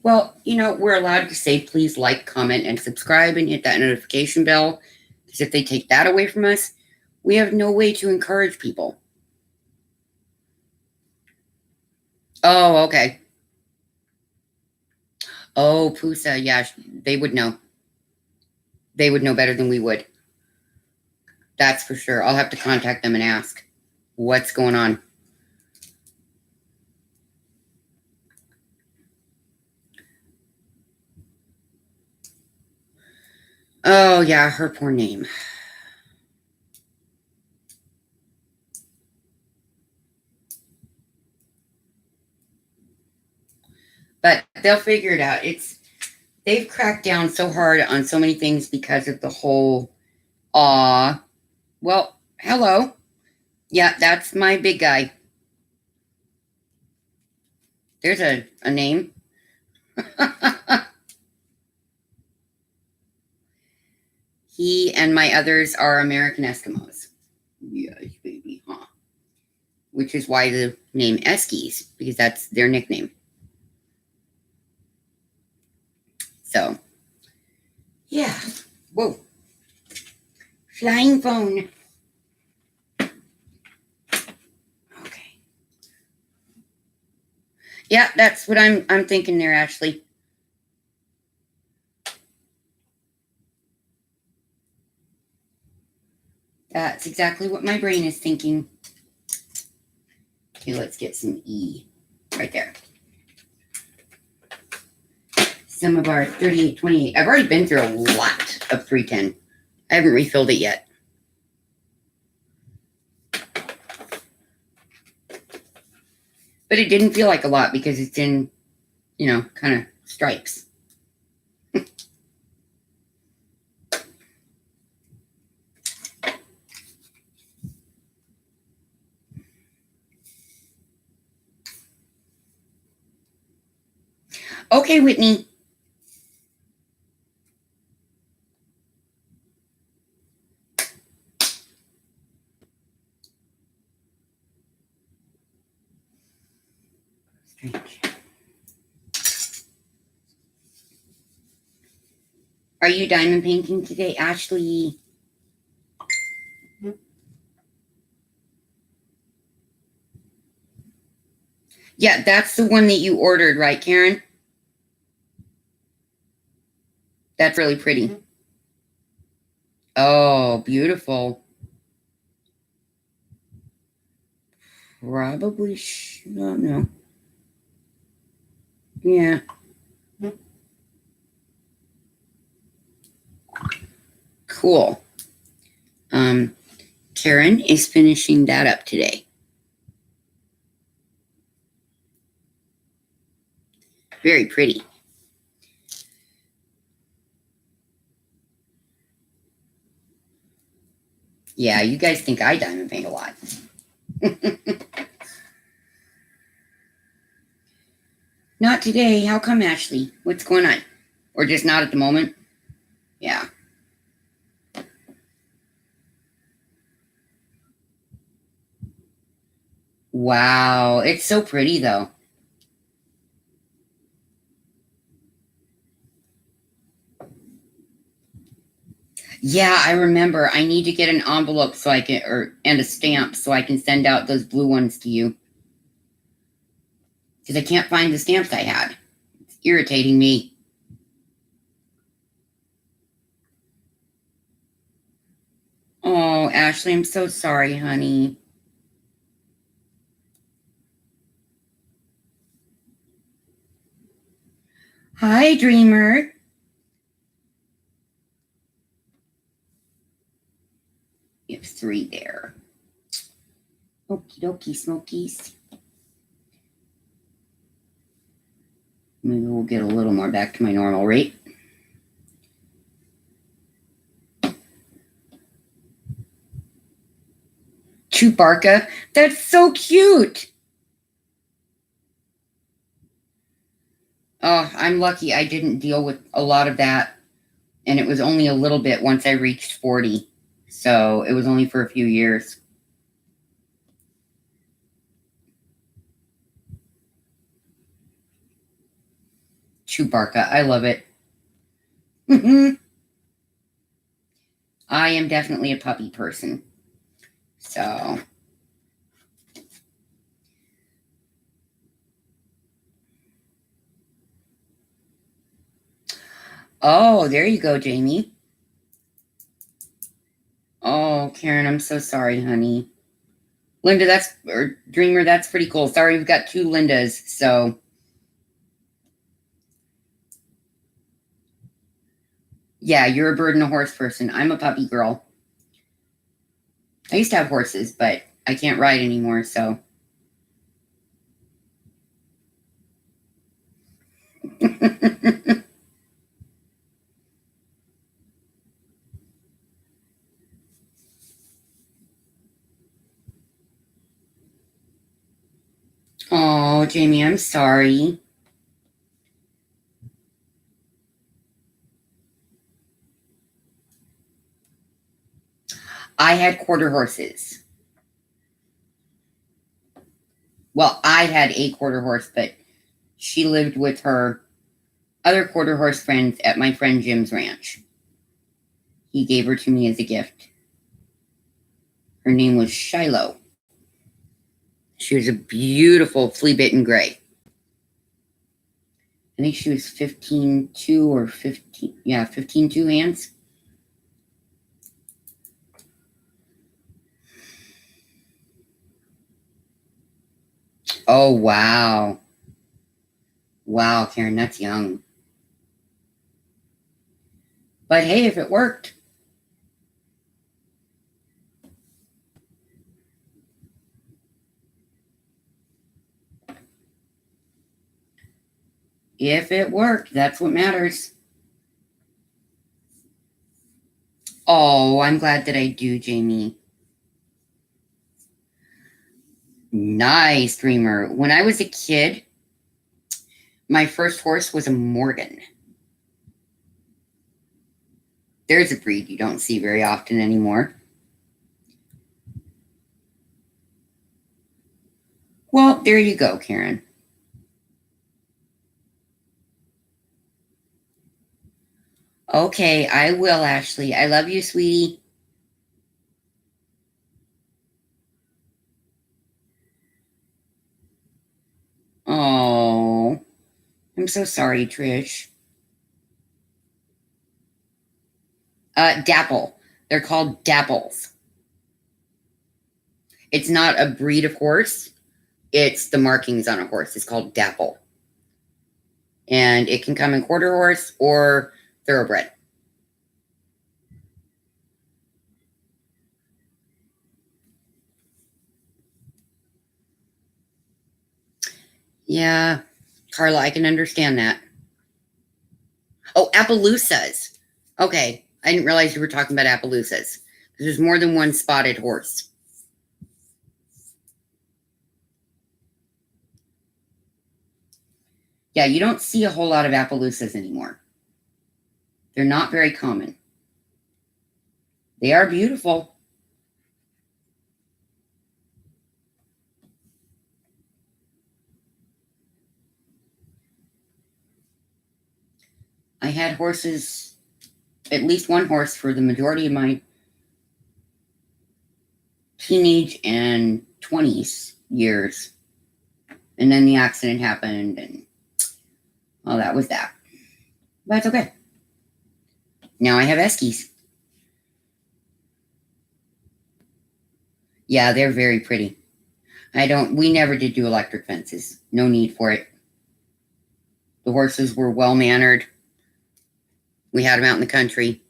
Well, you know, we're allowed to say please like, comment, and subscribe and hit that notification bell. Because if they take that away from us, we have no way to encourage people. Oh, okay. Oh, Pusa, yeah, they would know. They would know better than we would. That's for sure. I'll have to contact them and ask what's going on. Oh, yeah, her poor name. But they'll figure it out. They've cracked down so hard on so many things because of the whole well, hello. Yeah, that's my big guy. There's a name. He and my others are American Eskimos. Yes, baby, huh? Which is why the name Eskies, because that's their nickname. So, yeah. Whoa. Flying phone. Okay. Yeah, that's what I'm thinking there, Ashley. That's exactly what my brain is thinking. Okay, let's get some E right there. Some of our 3828. I've already been through a lot of 310. I haven't refilled it yet. But it didn't feel like a lot because it's in, kind of stripes. Okay, Whitney. Strange. Are you diamond painting today, Ashley? Yeah, that's the one that you ordered, right, Karen? That's really pretty. Mm-hmm. Oh, beautiful. Probably, no. Yeah. Cool. Karen is finishing that up today. Very pretty. Yeah, you guys think I diamond paint a lot. Not today. How come, Ashley? What's going on? Or just not at the moment? Yeah. Wow. It's so pretty, though. Yeah, I remember. I need to get an envelope so I can, and a stamp so I can send out those blue ones to you. Because I can't find the stamps I had. It's irritating me. Oh, Ashley, I'm so sorry, honey. Hi, Dreamer. You have 3 there. Okie dokie, smokies. Maybe we'll get a little more back to my normal rate. Chewbacca. That's so cute. Oh, I'm lucky I didn't deal with a lot of that. And it was only a little bit once I reached 40. So it was only for a few years. Chewbacca. I love it. I am definitely a puppy person. So. Oh, there you go, Jamie. Oh, Karen, I'm so sorry, honey. Linda, Dreamer, that's pretty cool. Sorry, we've got 2 Lindas, so. Yeah, you're a bird and a horse person. I'm a puppy girl. I used to have horses, but I can't ride anymore, so. Oh, Jamie, I'm sorry. I had quarter horses. Well, I had a quarter horse, but she lived with her other quarter horse friends at my friend Jim's ranch. He gave her to me as a gift. Her name was Shiloh. She was a beautiful flea-bitten gray. I think she was 15.2 or 15, yeah, 15.2 hands. Oh, wow. Wow, Karen, that's young. But hey, if it worked. If it worked, that's what matters. Oh, I'm glad that I do, Jamie. Nice, Dreamer. When I was a kid, my first horse was a Morgan. There's a breed you don't see very often anymore. Well, there you go, Karen. Okay, I will, Ashley. I love you, sweetie. Oh, I'm so sorry, Trish. Dapple. They're called dapples. It's not a breed of horse. It's the markings on a horse. It's called dapple. And it can come in quarter horse or thoroughbred. Yeah, Carla, I can understand that. Oh, Appaloosas. Okay, I didn't realize you were talking about Appaloosas. There's more than one spotted horse. Yeah, you don't see a whole lot of Appaloosas anymore. They're not very common. They are beautiful. I had horses, at least one horse, for the majority of my teenage and 20s years. And then the accident happened, and well, that was that. But it's okay. Now I have Eskies. Yeah, they're very pretty. We never did do electric fences. No need for it. The horses were well mannered. We had them out in the country.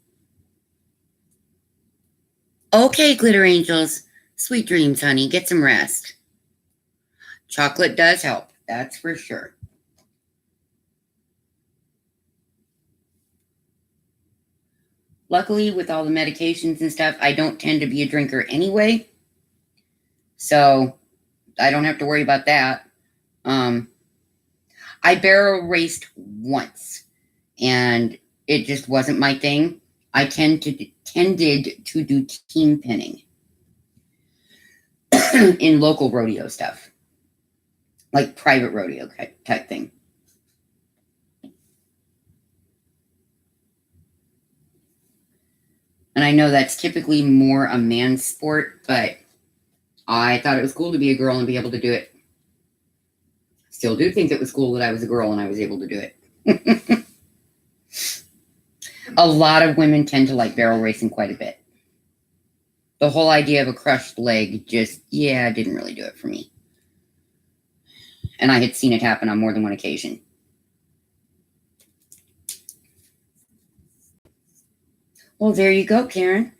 Okay, Glitter Angels. Sweet dreams, honey. Get some rest. Chocolate does help. That's for sure. Luckily, with all the medications and stuff, I don't tend to be a drinker anyway. So I don't have to worry about that. I barrel raced once, and it just wasn't my thing. I tended to do team pinning in local rodeo stuff, like private rodeo type thing. And I know that's typically more a man's sport, but I thought it was cool to be a girl and be able to do it. Still do think it was cool that I was a girl and I was able to do it. A lot of women tend to like barrel racing quite a bit. The whole idea of a crushed leg didn't really do it for me. And I had seen it happen on more than one occasion. Well, there you go, Karen.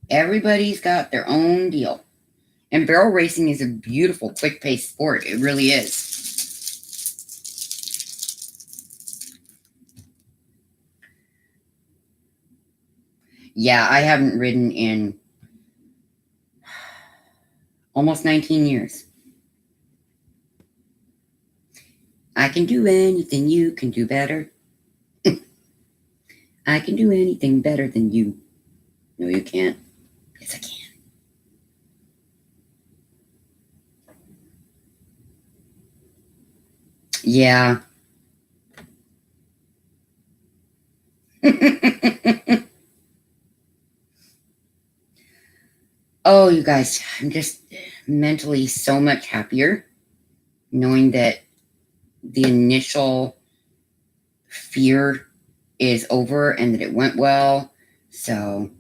Everybody's got their own deal. And barrel racing is a beautiful, quick-paced sport. It really is. Yeah, I haven't ridden in almost 19 years. I can do anything you can do better. I can do anything better than you. No, you can't. Yes, I can. Yeah. Oh, you guys, I'm just mentally so much happier knowing that the initial fear is over and that it went well. So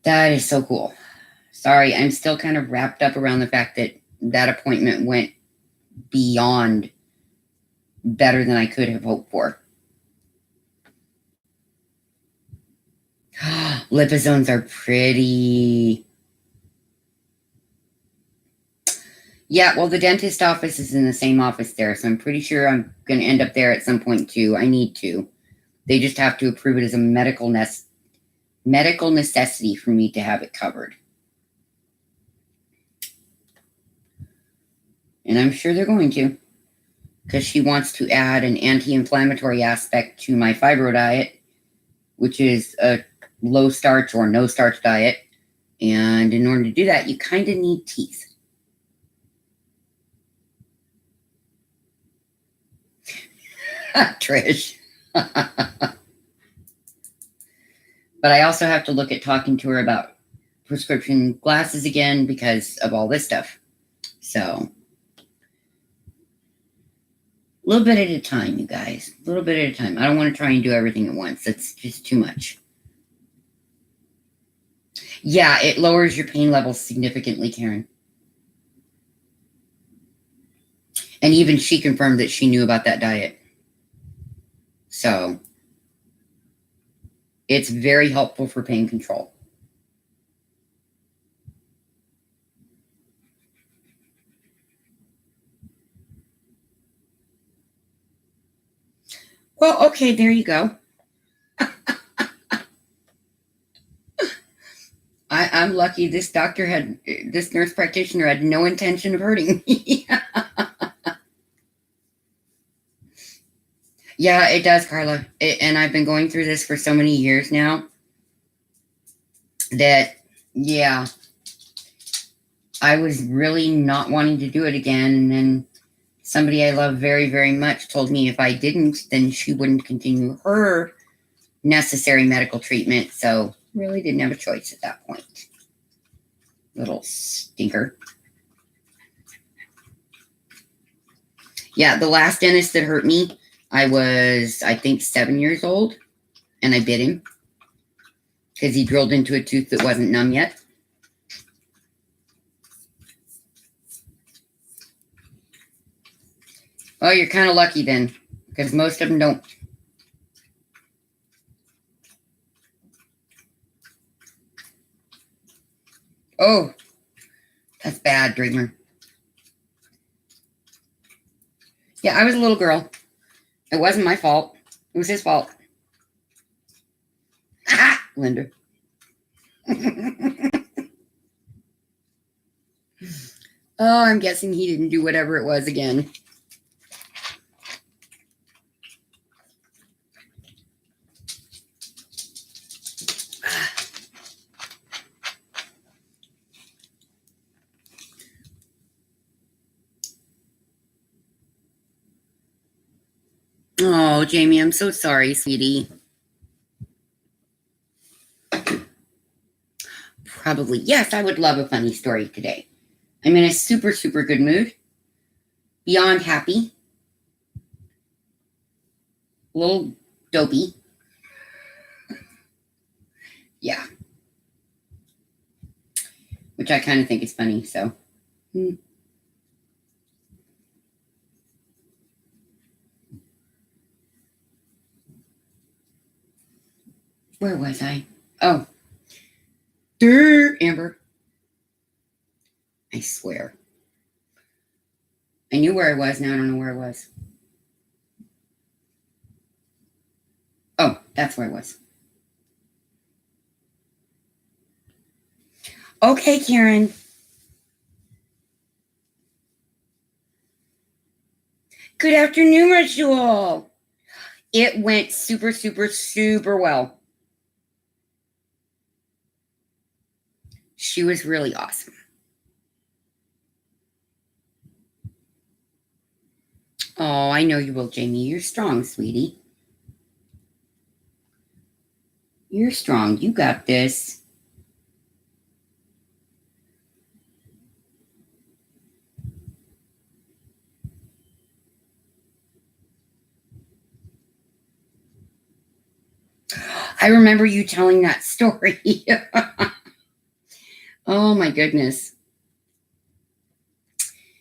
that is so cool. Sorry, I'm still kind of wrapped up around the fact that that appointment went beyond better than I could have hoped for. Liposomes are pretty. Yeah, well, the dentist office is in the same office there, so I'm pretty sure I'm going to end up there at some point too. I need to. They just have to approve it as a medical necessity for me to have it covered. And I'm sure they're going to, because she wants to add an anti-inflammatory aspect to my fibro diet, which is a low starch or no starch diet. And in order to do that, you kind of need teeth. Trish. But I also have to look at talking to her about prescription glasses again because of all this stuff. So, a little bit at a time, you guys. A little bit at a time. I don't want to try and do everything at once. That's just too much. Yeah, it lowers your pain levels significantly, Karen. And even she confirmed that she knew about that diet. So, it's very helpful for pain control. Well, okay, there you go. I'm lucky this nurse practitioner had no intention of hurting me. Yeah, it does, Carla. And I've been going through this for so many years now that, yeah, I was really not wanting to do it again. And then somebody I love very, very much told me if I didn't, then she wouldn't continue her necessary medical treatment. So really didn't have a choice at that point. Little stinker. Yeah, the last dentist that hurt me, I was, I think, 7 years old, and I bit him because he drilled into a tooth that wasn't numb yet. Oh, you're kind of lucky then, because most of them don't. Oh, that's bad, Dreamer. Yeah, I was a little girl. It wasn't my fault. It was his fault. Linda. Oh, I'm guessing he didn't do whatever it was again. Oh, Jamie, I'm so sorry, sweetie. Probably. Yes, I would love a funny story today. I'm in a super, super good mood. Beyond happy. A little dopey. Yeah. Which I kind of think is funny, so. Where was I? Oh. Amber. I swear. I knew where I was. Now I don't know where I was. Oh, that's where I was. Okay, Karen. Good afternoon, Rachel. It went super, super, super well. She was really awesome. Oh, I know you will, Jamie. You're strong, sweetie. You're strong. You got this. I remember you telling that story. Oh, my goodness.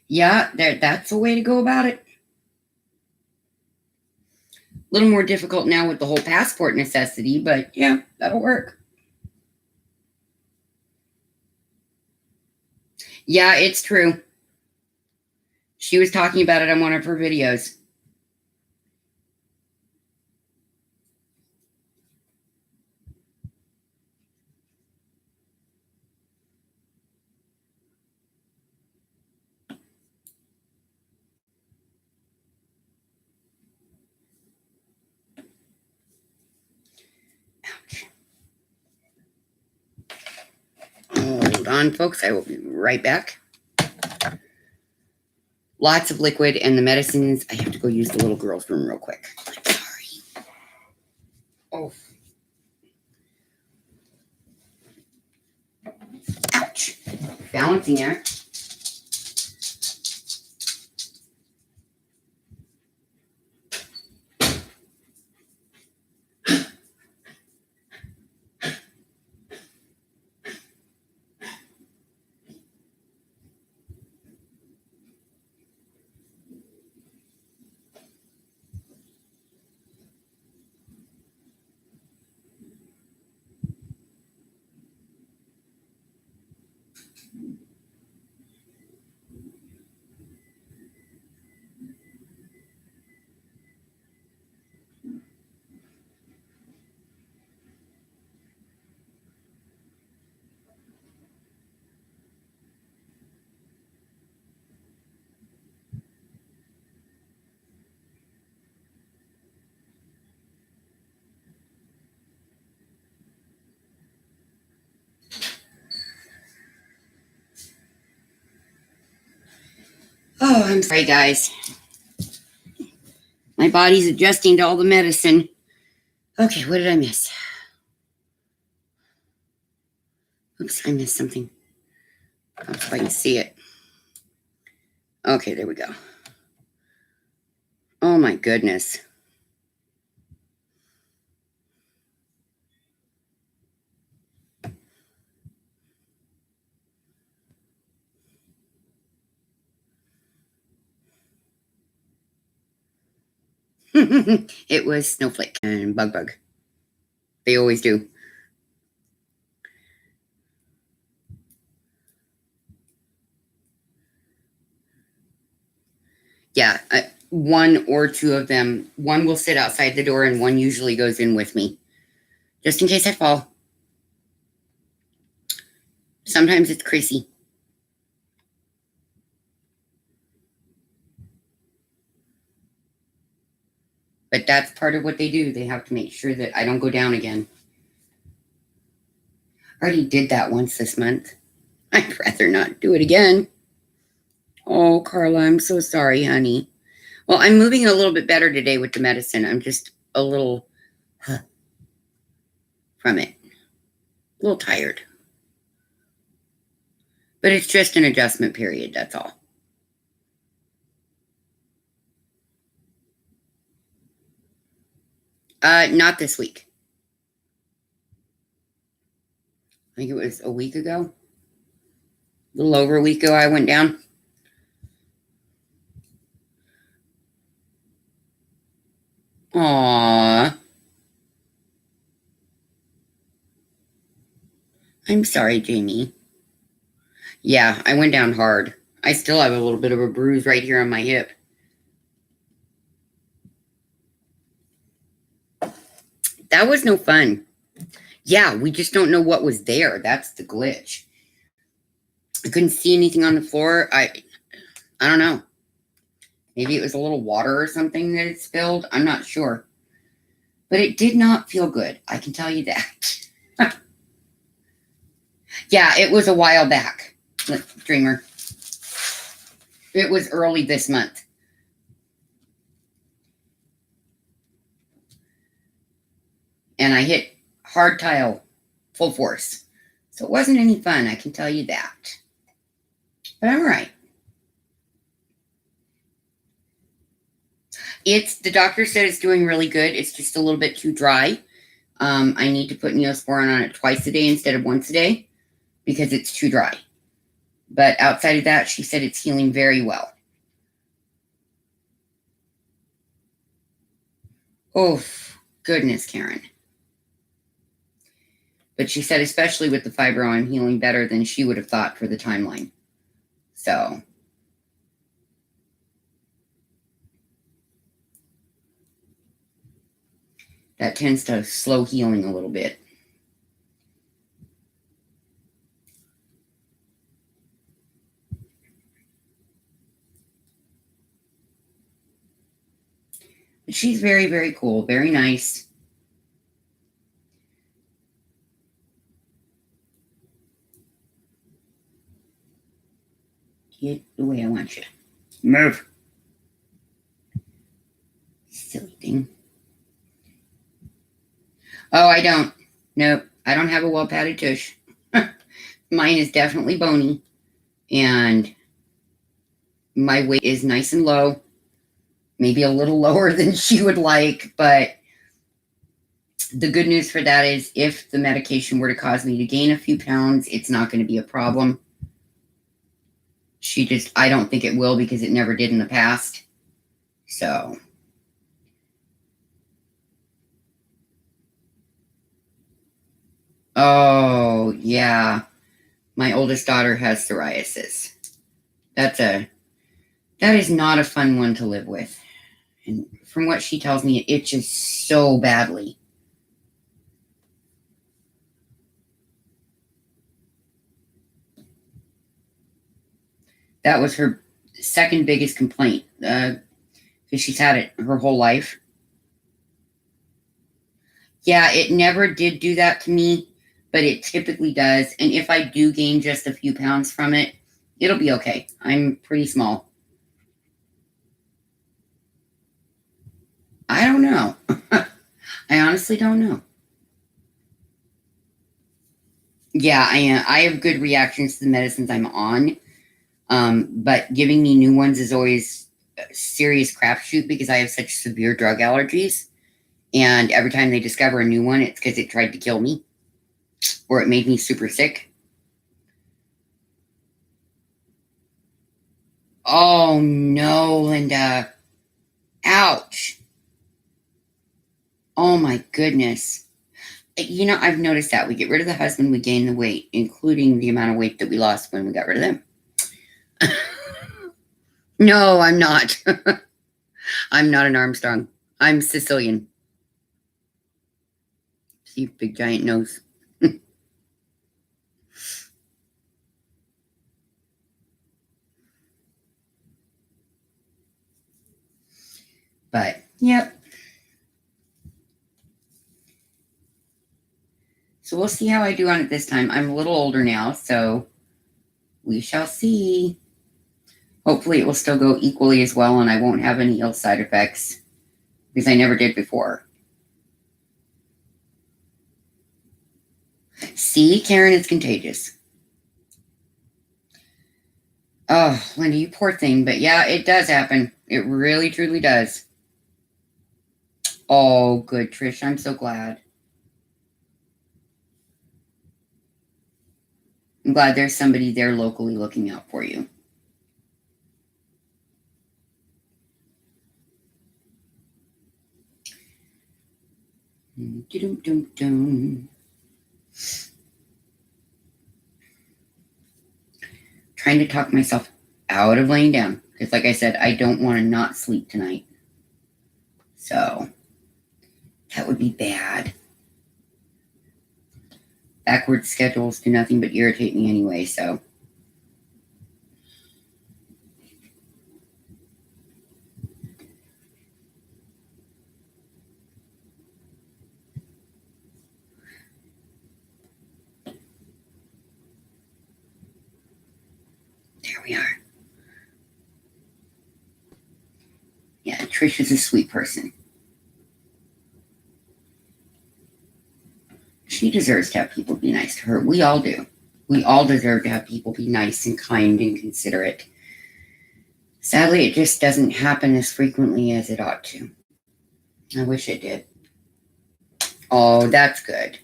Yeah, that's the way to go about it. A little more difficult now with the whole passport necessity, but yeah, that'll work. Yeah, it's true. She was talking about it on one of her videos. Hold on, folks. I will be right back. Lots of liquid and the medicines. I have to go use the little girl's room real quick. I'm sorry. Oh. Ouch. Balancing there. Oh, I'm sorry, guys. My body's adjusting to all the medicine. Okay, what did I miss? Oops, I missed something. If I can see it. Okay, there we go. Oh my goodness. It was Snowflake and Bug. They always do. Yeah, one or two of them. One will sit outside the door and one usually goes in with me, just in case I fall. Sometimes it's crazy. But that's part of what they do. They have to make sure that I don't go down again. I already did that once this month. I'd rather not do it again. Oh, Carla, I'm so sorry, honey. Well, I'm moving a little bit better today with the medicine. I'm just a little from it. A little tired. But it's just an adjustment period, that's all. Not this week. I think it was a week ago. A little over a week ago, I went down. Aww. I'm sorry, Jamie. Yeah, I went down hard. I still have a little bit of a bruise right here on my hip. That was no fun. Yeah, we just don't know what was there. That's the glitch. I couldn't see anything on the floor. I don't know. Maybe it was a little water or something that had spilled. I'm not sure. But it did not feel good. I can tell you that. Yeah, it was a while back, Dreamer. It was early this month. And I hit hard tile full force. So it wasn't any fun, I can tell you that. But I'm all right. The doctor said it's doing really good. It's just a little bit too dry. I need to put Neosporin on it twice a day instead of once a day because it's too dry. But outside of that, she said it's healing very well. Oh, goodness, Karen. But she said, especially with the fibro, I'm healing better than she would have thought for the timeline. So that tends to slow healing a little bit. But she's very, very cool, very nice. Get the way I want you. Move. Silly thing. Oh, I don't. Nope. I don't have a well padded tush. Mine is definitely bony. And my weight is nice and low. Maybe a little lower than she would like. But the good news for that is if the medication were to cause me to gain a few pounds, it's not going to be a problem. I don't think it will because it never did in the past. So. Oh, yeah. My oldest daughter has psoriasis. That is not a fun one to live with. And from what she tells me, it itches so badly. That was her second biggest complaint because she's had it her whole life. Yeah, it never did do that to me, but it typically does. And if I do gain just a few pounds from it, it'll be okay. I'm pretty small. I don't know. I honestly don't know. Yeah, I have good reactions to the medicines I'm on. But giving me new ones is always a serious crapshoot because I have such severe drug allergies. And every time they discover a new one, it's because it tried to kill me or it made me super sick. Oh, no, Linda. Ouch. Oh, my goodness. I've noticed that we get rid of the husband, we gain the weight, including the amount of weight that we lost when we got rid of them. No, I'm not. I'm not an Armstrong. I'm Sicilian. See, big giant nose. But, yep. So we'll see how I do on it this time. I'm a little older now, so we shall see. Hopefully it will still go equally as well and I won't have any ill side effects because I never did before. See, Karen, it's contagious. Oh, Linda, you poor thing. But yeah, it does happen. It really, truly does. Oh, good, Trish. I'm so glad. I'm glad there's somebody there locally looking out for you. Trying to talk myself out of laying down because, like I said, I don't want to not sleep tonight. So that would be bad. Backwards schedules do nothing but irritate me anyway, so we are. Yeah, Trish is a sweet person. She deserves to have people be nice to her. We all do. We all deserve to have people be nice and kind and considerate. Sadly, it just doesn't happen as frequently as it ought to. I wish it did. Oh, that's good.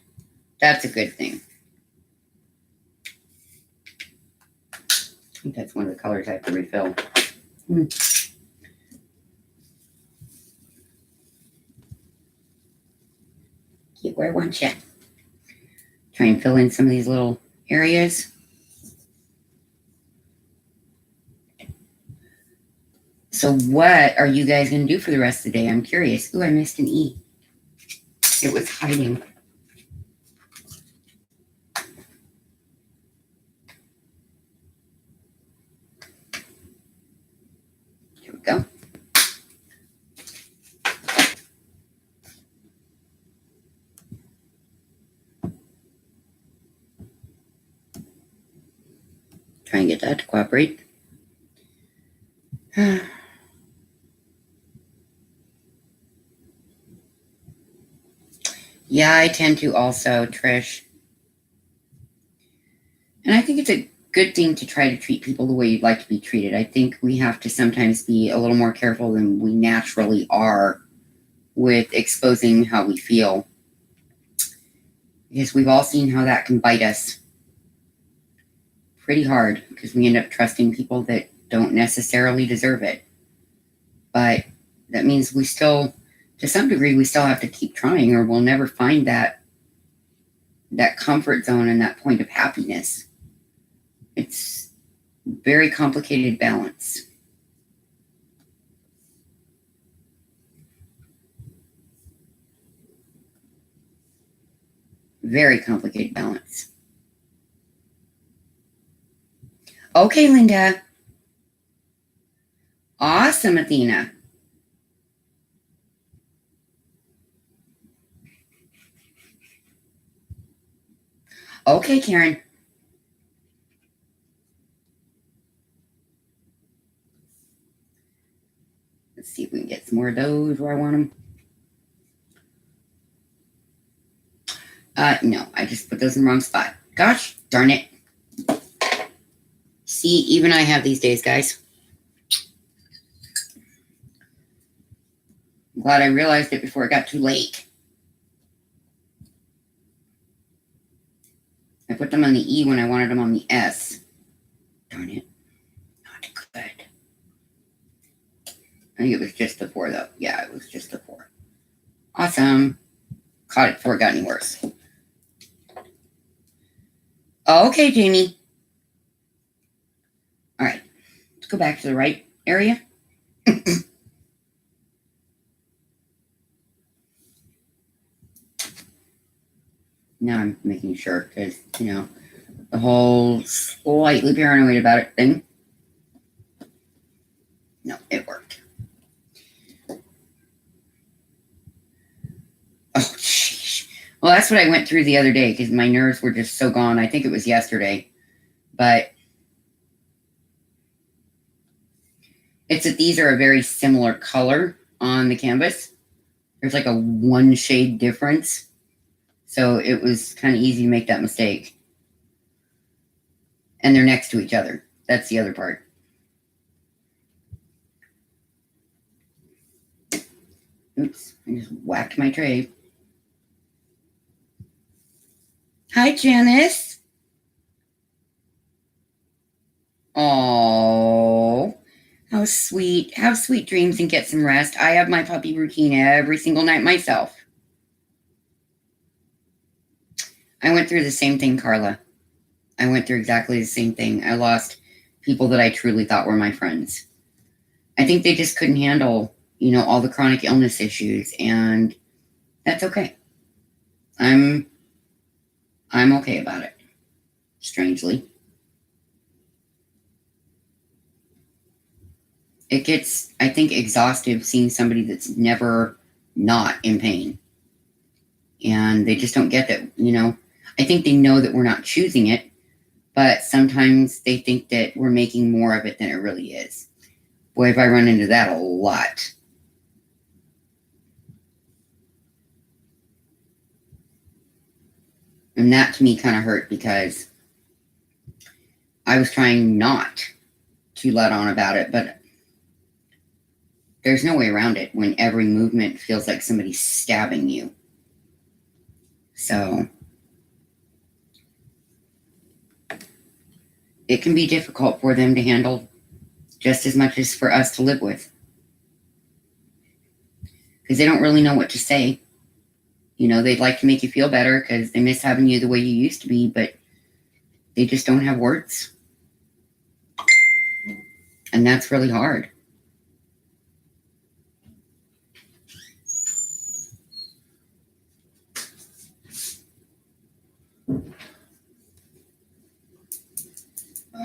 That's a good thing. I think that's one of the colors I have to refill. Get where I want you. Try and fill in some of these little areas. So what are you guys going to do for the rest of the day? I'm curious. Ooh, I missed an E. It was hiding. Here we go. Try and get that to cooperate. Yeah, I tend to also, Trish. And I think it's a good thing to try to treat people the way you'd like to be treated. I think we have to sometimes be a little more careful than we naturally are with exposing how we feel. Because we've all seen how that can bite us pretty hard because we end up trusting people that don't necessarily deserve it. But that means we still, to some degree, we still have to keep trying or we'll never find that comfort zone and that point of happiness. It's very complicated balance. Very complicated balance. Okay, Linda. Awesome, Athena. Okay, Karen. Let's see if we can get some more of those where I want them. No, I just put those in the wrong spot. Gosh darn it. See, even I have these days, guys. I'm glad I realized it before it got too late. I put them on the E when I wanted them on the S. Darn it. Not good. I think it was just the 4, though. Yeah, it was just the 4. Awesome. Caught it before it got any worse. Okay, Jamie. All right. Let's go back to the right area. Now I'm making sure because, the whole slightly paranoid about it thing. No, it worked. Oh, sheesh. Well, that's what I went through the other day because my nerves were just so gone. I think it was yesterday. But it's that these are a very similar color on the canvas. There's like a 1 shade difference. So it was kind of easy to make that mistake. And they're next to each other. That's the other part. Oops, I just whacked my tray. Hi, Janice. Oh, how sweet. Have sweet dreams and get some rest. I have my puppy routine every single night myself. I went through the same thing, Carla. I went through exactly the same thing. I lost people that I truly thought were my friends. I think they just couldn't handle, all the chronic illness issues, and that's okay. I'm okay about it, strangely. It gets, I think, exhaustive seeing somebody that's never not in pain. And they just don't get that, I think they know that we're not choosing it, but sometimes they think that we're making more of it than it really is. Boy, have I run into that a lot. And that to me kind of hurt because I was trying not to let on about it, but there's no way around it when every movement feels like somebody's stabbing you. So it can be difficult for them to handle just as much as for us to live with. Because they don't really know what to say. You know, they'd like to make you feel better because they miss having you the way you used to be, but they just don't have words. And that's really hard.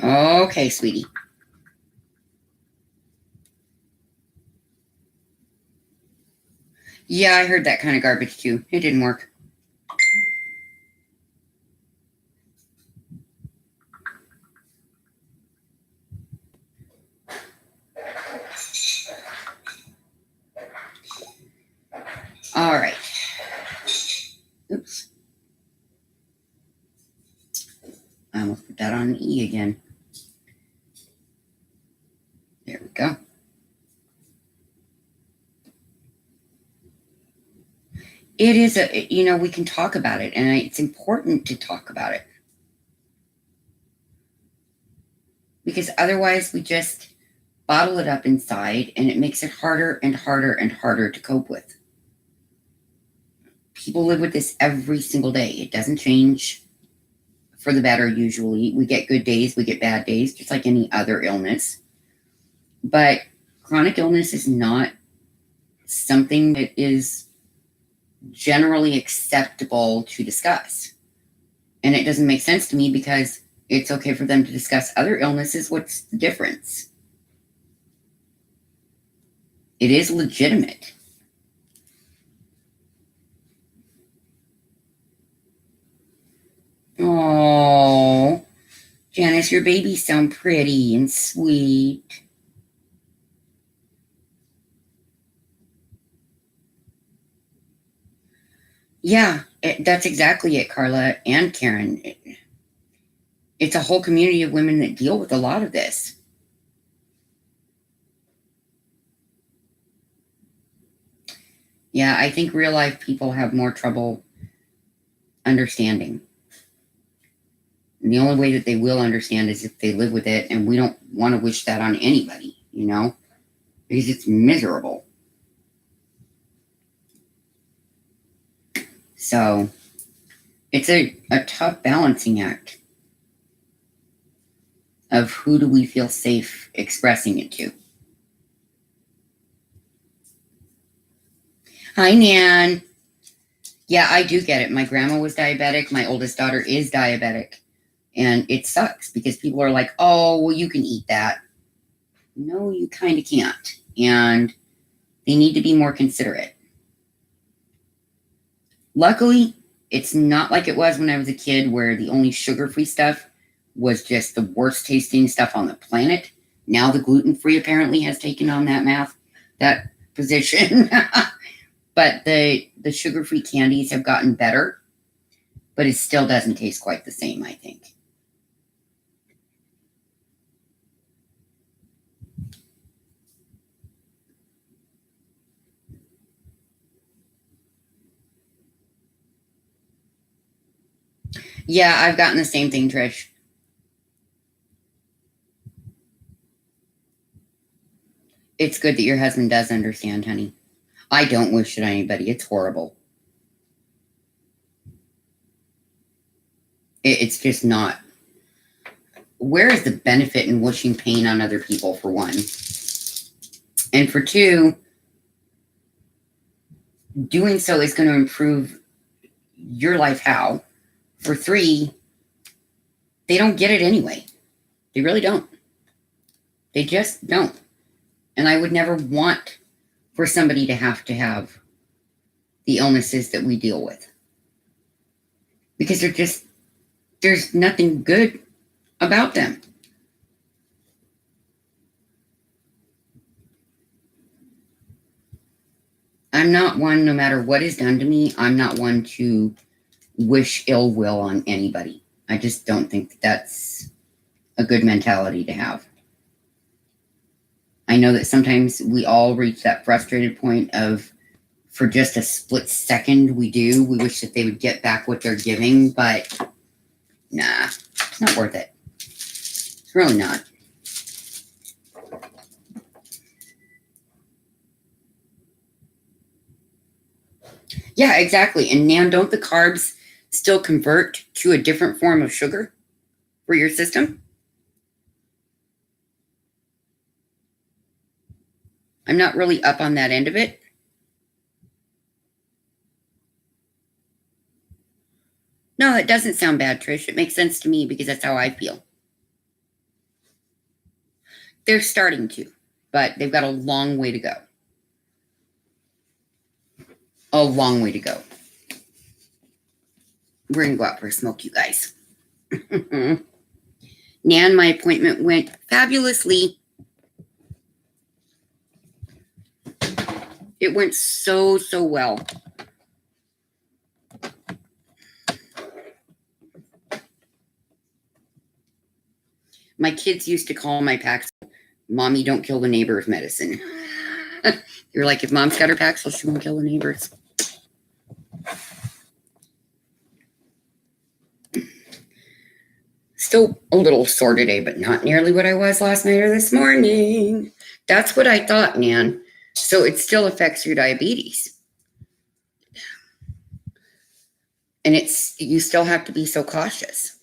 Okay, sweetie. Yeah, I heard that kind of garbage too. It didn't work. All right. Oops. I almost put that on E again. There we go. It is we can talk about it, and it's important to talk about it. Because otherwise we just bottle it up inside, and it makes it harder and harder and harder to cope with. People live with this every single day. It doesn't change for the better usually. We get good days, we get bad days, just like any other illness. But chronic illness is not something that is generally acceptable to discuss. And it doesn't make sense to me because it's okay for them to discuss other illnesses. What's the difference? It is legitimate. Oh, Janice, your babies sound pretty and sweet. Yeah, that's exactly it, Carla and Karen. It's a whole community of women that deal with a lot of this. Yeah, I think real life people have more trouble understanding. And the only way that they will understand is if they live with it, and we don't want to wish that on anybody, because it's miserable. So it's a tough balancing act of who do we feel safe expressing it to. Hi, Nan. Yeah, I do get it. My grandma was diabetic. My oldest daughter is diabetic. And it sucks because people are like, oh, well, you can eat that. No, you kind of can't. And they need to be more considerate. Luckily, it's not like it was when I was a kid where the only sugar-free stuff was just the worst tasting stuff on the planet. Now the gluten-free apparently has taken on that position. But the sugar-free candies have gotten better, but it still doesn't taste quite the same, I think. Yeah, I've gotten the same thing, Trish. It's good that your husband does understand, honey. I don't wish it on anybody. It's horrible. It's just not. Where is the benefit in wishing pain on other people, for one? And for two, doing so is going to improve your life how? For three, they don't get it anyway. They really don't. They just don't. And I would never want for somebody to have the illnesses that we deal with. Because there's nothing good about them. I'm not one, no matter what is done to me, I'm not one to wish ill will on anybody. I just don't think that's a good mentality to have. I know that sometimes we all reach that frustrated point of, for just a split second, we wish that they would get back what they're giving, but nah, it's not worth it. It's really not. Yeah, exactly. And Nan, don't the carbs still convert to a different form of sugar for your system? I'm not really up on that end of it. No, it doesn't sound bad, Trish. It makes sense to me because that's how I feel. They're starting to, but they've got a long way to go. A long way to go. We're going to go out for a smoke, you guys. Nan, my appointment went fabulously. It went so well. My kids used to call my Paxil, Mommy, don't kill the neighbor's medicine. You're like, if Mom's got her Paxil, she won't kill the neighbors. Still a little sore today, but not nearly what I was last night or this morning. That's what I thought, Nan. So it still affects your diabetes. And you still have to be so cautious.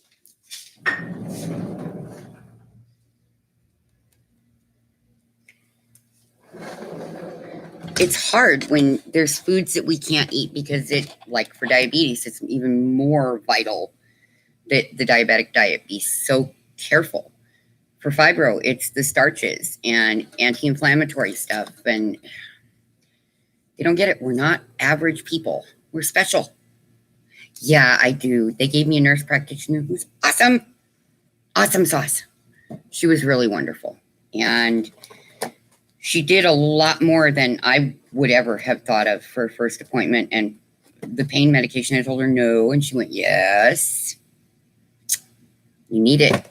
It's hard when there's foods that we can't eat because like for diabetes, it's even more vital that the diabetic diet be so careful. For fibro, it's the starches and anti-inflammatory stuff, and they don't get it. We're not average people. We're special. Yeah, I do. They gave me a nurse practitioner who's awesome. Awesome sauce. She was really wonderful. And she did a lot more than I would ever have thought of for a first appointment. And the pain medication, I told her no. And she went, yes, you need it.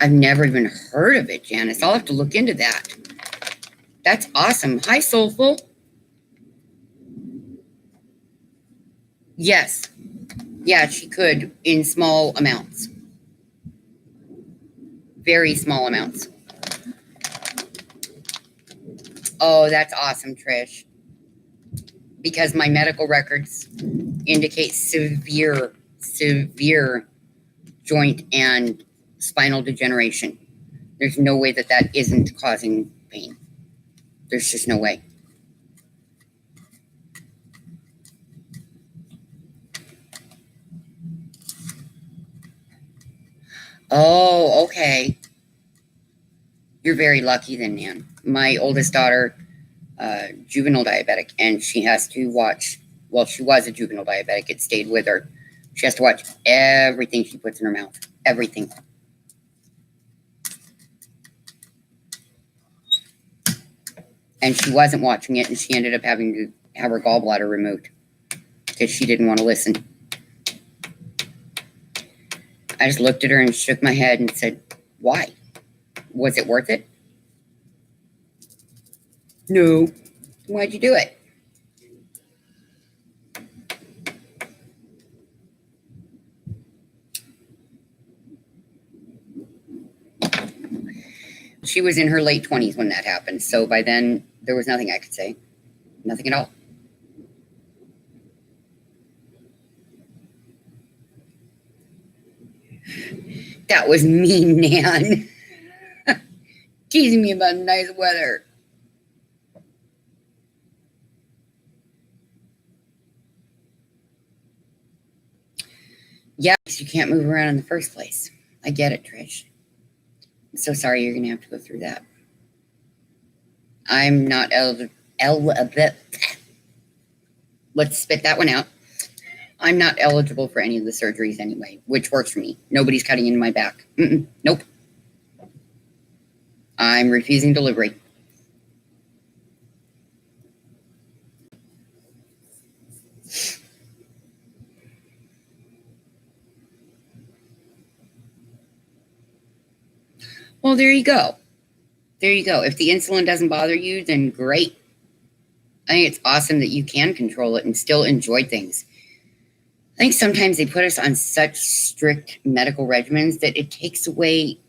I've never even heard of it, Janice. I'll have to look into that. That's awesome. Hi, Soulful. Yes. Yeah, she could in small amounts. Very small amounts. Oh, that's awesome, Trish. Because my medical records indicate severe joint and spinal degeneration. There's no way that isn't causing pain. There's just no way. Oh, okay. You're very lucky then, Nan. My oldest daughter, juvenile diabetic, and she has to watch, well, she was a juvenile diabetic. It stayed with her. She has to watch everything she puts in her mouth. Everything. And she wasn't watching it, and she ended up having to have her gallbladder removed because she didn't want to listen. I just looked at her and shook my head and said, why? Was it worth it? No. Why'd you do it? She was in her late 20s when that happened. So by then, there was nothing I could say. Nothing at all. That was mean, Nan. Teasing me about nice weather. Yeah, because you can't move around in the first place. I get it, Trish. I'm so sorry you're going to have to go through that. I'm not eligible. Let's spit that one out. I'm not eligible for any of the surgeries anyway, which works for me. Nobody's cutting into my back. Nope. I'm refusing delivery. Well, there you go. There you go. If the insulin doesn't bother you, then great. I think it's awesome that you can control it and still enjoy things. I think sometimes they put us on such strict medical regimens that it takes away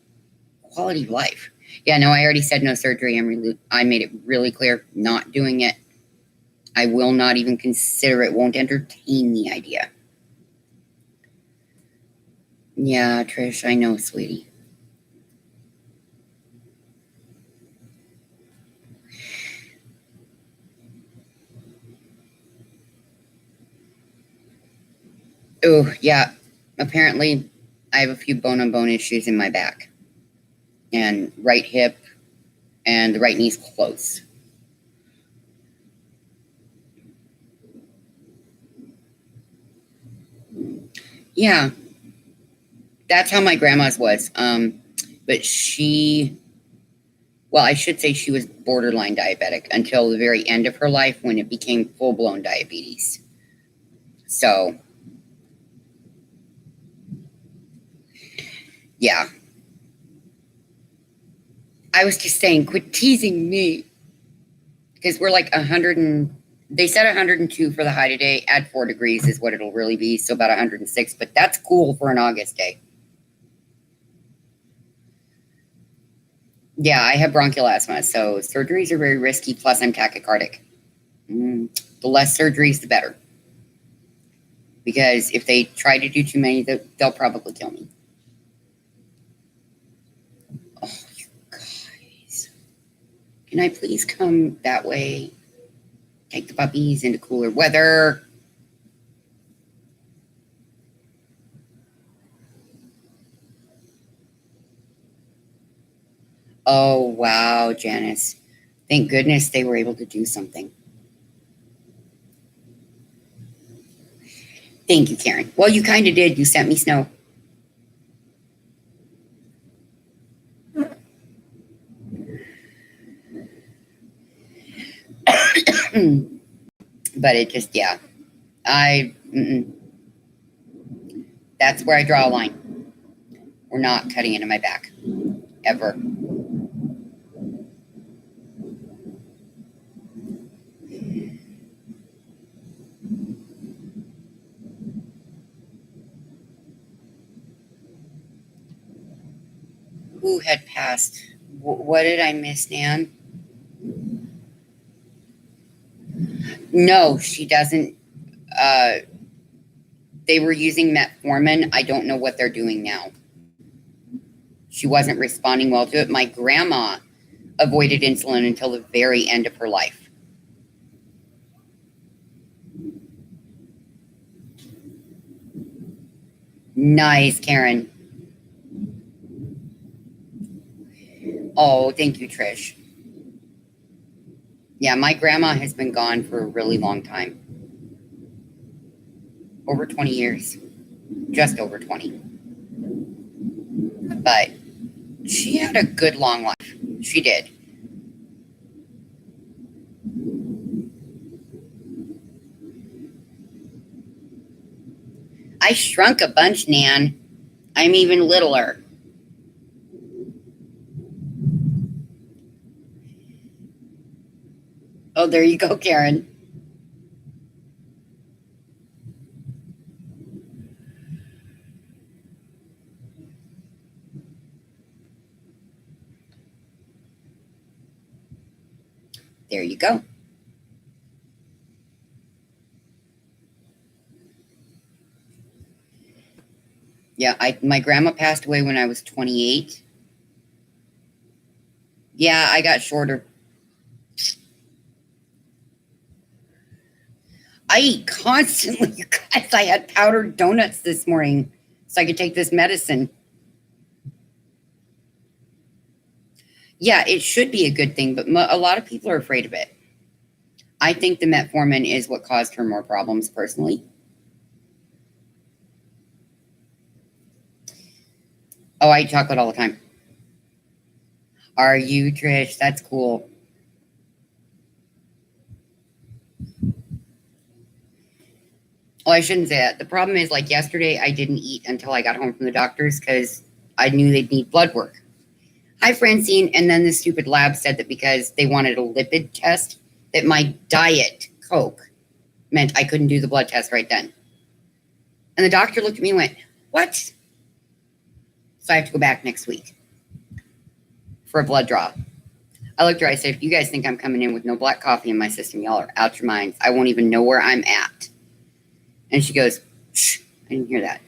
quality of life. Yeah, no, I already said no surgery. I made it really clear, not doing it. I will not even consider it, won't entertain the idea. Yeah, Trish, I know, sweetie. Oh, yeah. Apparently, I have a few bone-on-bone issues in my back. And right hip and the right knee's close. Yeah. That's how my grandma's was. But I should say she was borderline diabetic until the very end of her life when it became full-blown diabetes. So, yeah. I was just saying, quit teasing me. Because we're like 100 and they said 102 for the high today. Add 4 degrees is what it'll really be. So about 106, but that's cool for an August day. Yeah, I have bronchial asthma, so surgeries are very risky. Plus, I'm tachycardic. The less surgeries, the better. Because if they try to do too many, they'll probably kill me. Oh, you guys. Can I please come that way? Take the puppies into cooler weather. Oh, wow, Janice. Thank goodness they were able to do something. Thank you, Karen. Well, you kind of did. You sent me snow. But it just, yeah. That's where I draw a line. We're not cutting into my back. Ever. Who had passed? What did I miss, Nan? No, she doesn't. They were using metformin. I don't know what they're doing now. She wasn't responding well to it. My grandma avoided insulin until the very end of her life. Nice, Karen. Oh, thank you, Trish. Yeah, my grandma has been gone for a really long time. Over 20 years. Just over 20. But she had a good long life. She did. I shrunk a bunch, Nan. I'm even littler. Oh, there you go, Karen. There you go. Yeah, my grandma passed away when I was 28. Yeah, I got shorter. I eat constantly, you guys. I had powdered donuts this morning so I could take this medicine. Yeah, it should be a good thing, but a lot of people are afraid of it. I think the metformin is what caused her more problems personally. Oh, I eat chocolate all the time. Are you, Trish? That's cool. Oh, I shouldn't say that. The problem is, like yesterday, I didn't eat until I got home from the doctor's because I knew they'd need blood work. Hi, Francine. And then the stupid lab said that because they wanted a lipid test, that my diet Coke meant I couldn't do the blood test right then. And the doctor looked at me and went, "What?" So I have to go back next week for a blood draw. I looked at her, I said, "If you guys think I'm coming in with no black coffee in my system, y'all are out your minds. I won't even know where I'm at." And she goes, "Shh, I didn't hear that."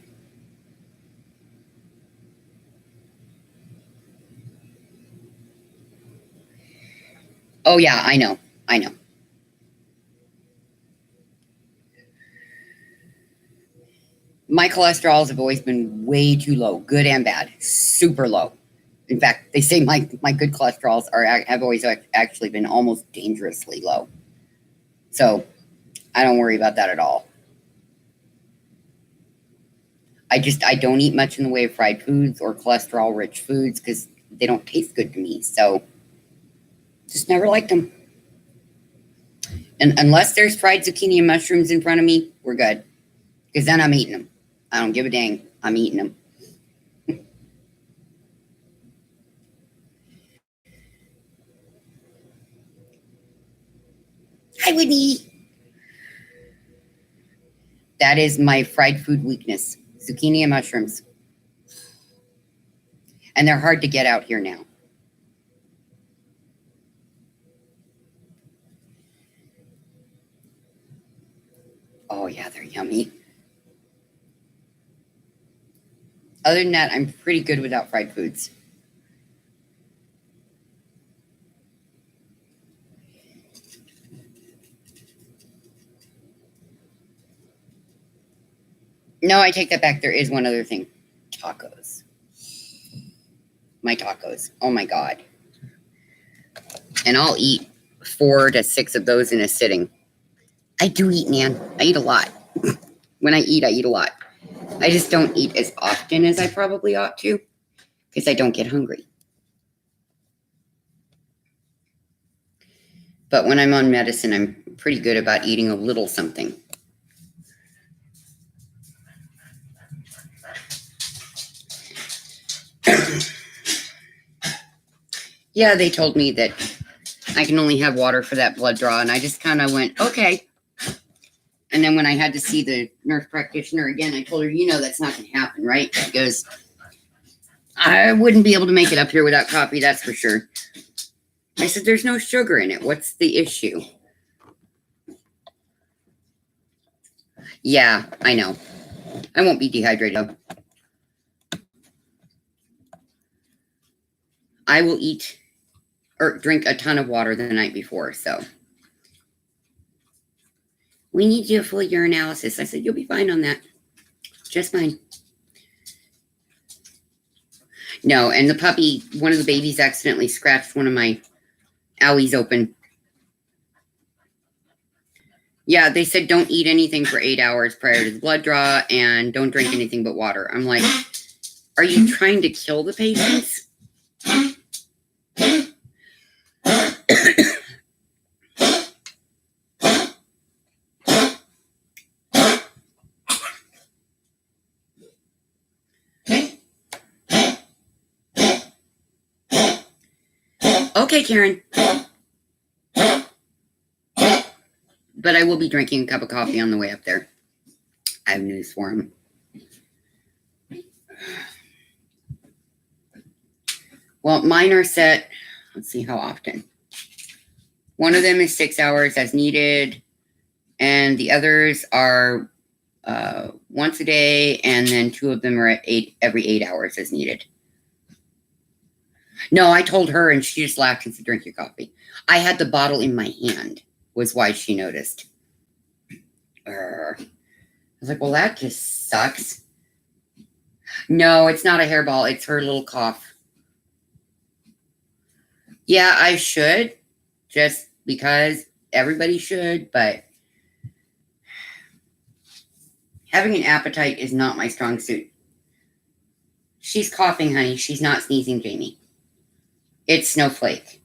Oh, yeah, I know. My cholesterols have always been way too low, good and bad, super low. In fact, they say my good cholesterols have always actually been almost dangerously low. So I don't worry about that at all. I don't eat much in the way of fried foods or cholesterol rich foods because they don't taste good to me. So just never liked them. And unless there's fried zucchini and mushrooms in front of me, we're good. Because then I'm eating them. I don't give a dang. I'm eating them. Hi, Whitney. That is my fried food weakness. Zucchini and mushrooms. And they're hard to get out here now. Oh, yeah, they're yummy. Other than that, I'm pretty good without fried foods. No, I take that back. There is one other thing. Tacos. My tacos. Oh, my God. And I'll eat 4 to 6 of those in a sitting. I do eat, Nan. I eat a lot. When I eat a lot. I just don't eat as often as I probably ought to because I don't get hungry. But when I'm on medicine, I'm pretty good about eating a little something. Yeah, they told me that I can only have water for that blood draw, and I just kind of went, okay. And then when I had to see the nurse practitioner again, I told her, that's not going to happen, right? She goes, "I wouldn't be able to make it up here without coffee, that's for sure." I said, "There's no sugar in it. What's the issue?" Yeah, I know. I won't be dehydrated, though. I will eat or drink a ton of water the night before, so. "We need you a full urinalysis." I said, "You'll be fine on that. Just fine." No, and the puppy, one of the babies accidentally scratched one of my owies open. Yeah, they said don't eat anything for 8 hours prior to the blood draw and don't drink anything but water. I'm like, are you trying to kill the patients? Okay, Karen. But I will be drinking a cup of coffee on the way up there. I have news for him. Well, mine are set. Let's see how often. One of them is 6 hours as needed, and the others are once a day, and then 2 of them are at every 8 hours as needed. No, I told her, and she just laughed and said, "Drink your coffee." I had the bottle in my hand, was why she noticed. I was like, well, that just sucks. No, it's not a hairball. It's her little cough. Yeah, I should, just because everybody should, but having an appetite is not my strong suit. She's coughing, honey. She's not sneezing, Jamie. It's Snowflake.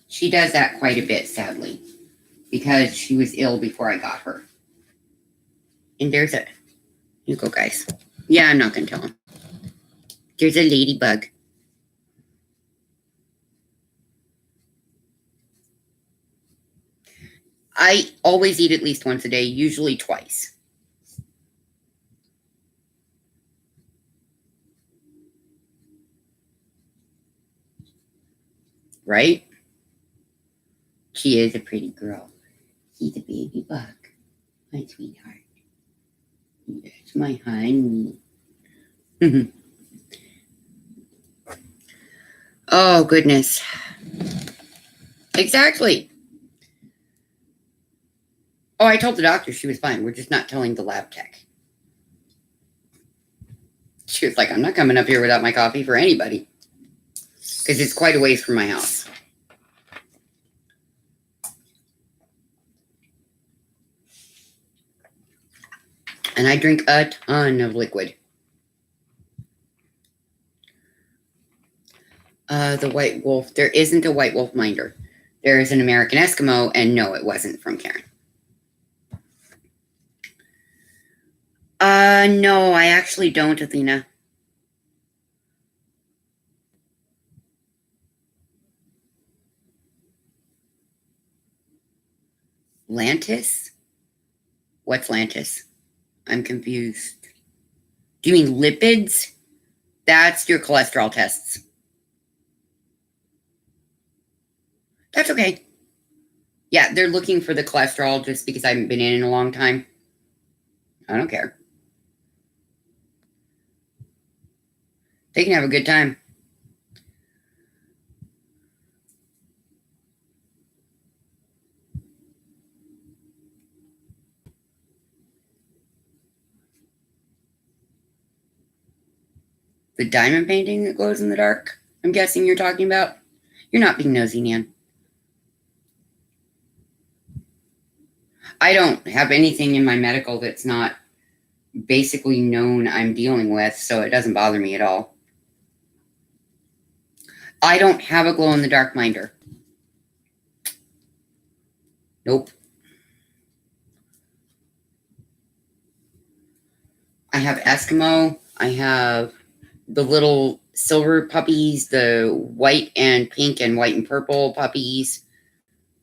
She does that quite a bit, sadly, because she was ill before I got her. And there's a... You go, guys. Yeah, I'm not going to tell him. There's a ladybug. I always eat at least once a day, usually twice. Right? She is a pretty girl. She's a baby bug. My sweetheart. That's my honey. Oh, goodness. Exactly. Oh, I told the doctor she was fine. We're just not telling the lab tech. She was like, I'm not coming up here without my coffee for anybody. Because it's quite a ways from my house. And I drink a ton of liquid. The White Wolf. There isn't a White Wolf minder. There is an American Eskimo, and no, it wasn't from Karen. No, I actually don't, Athena. Lantis? What's Lantis? I'm confused. Do you mean lipids? That's your cholesterol tests. That's okay. Yeah, they're looking for the cholesterol just because I haven't been in a long time. I don't care. They can have a good time. The diamond painting that glows in the dark, I'm guessing you're talking about? You're not being nosy, Nan. I don't have anything in my medical that's not basically known I'm dealing with, so it doesn't bother me at all. I don't have a glow-in-the-dark minder. Nope. I have Eskimo. I have the little silver puppies, the white and pink and white and purple puppies,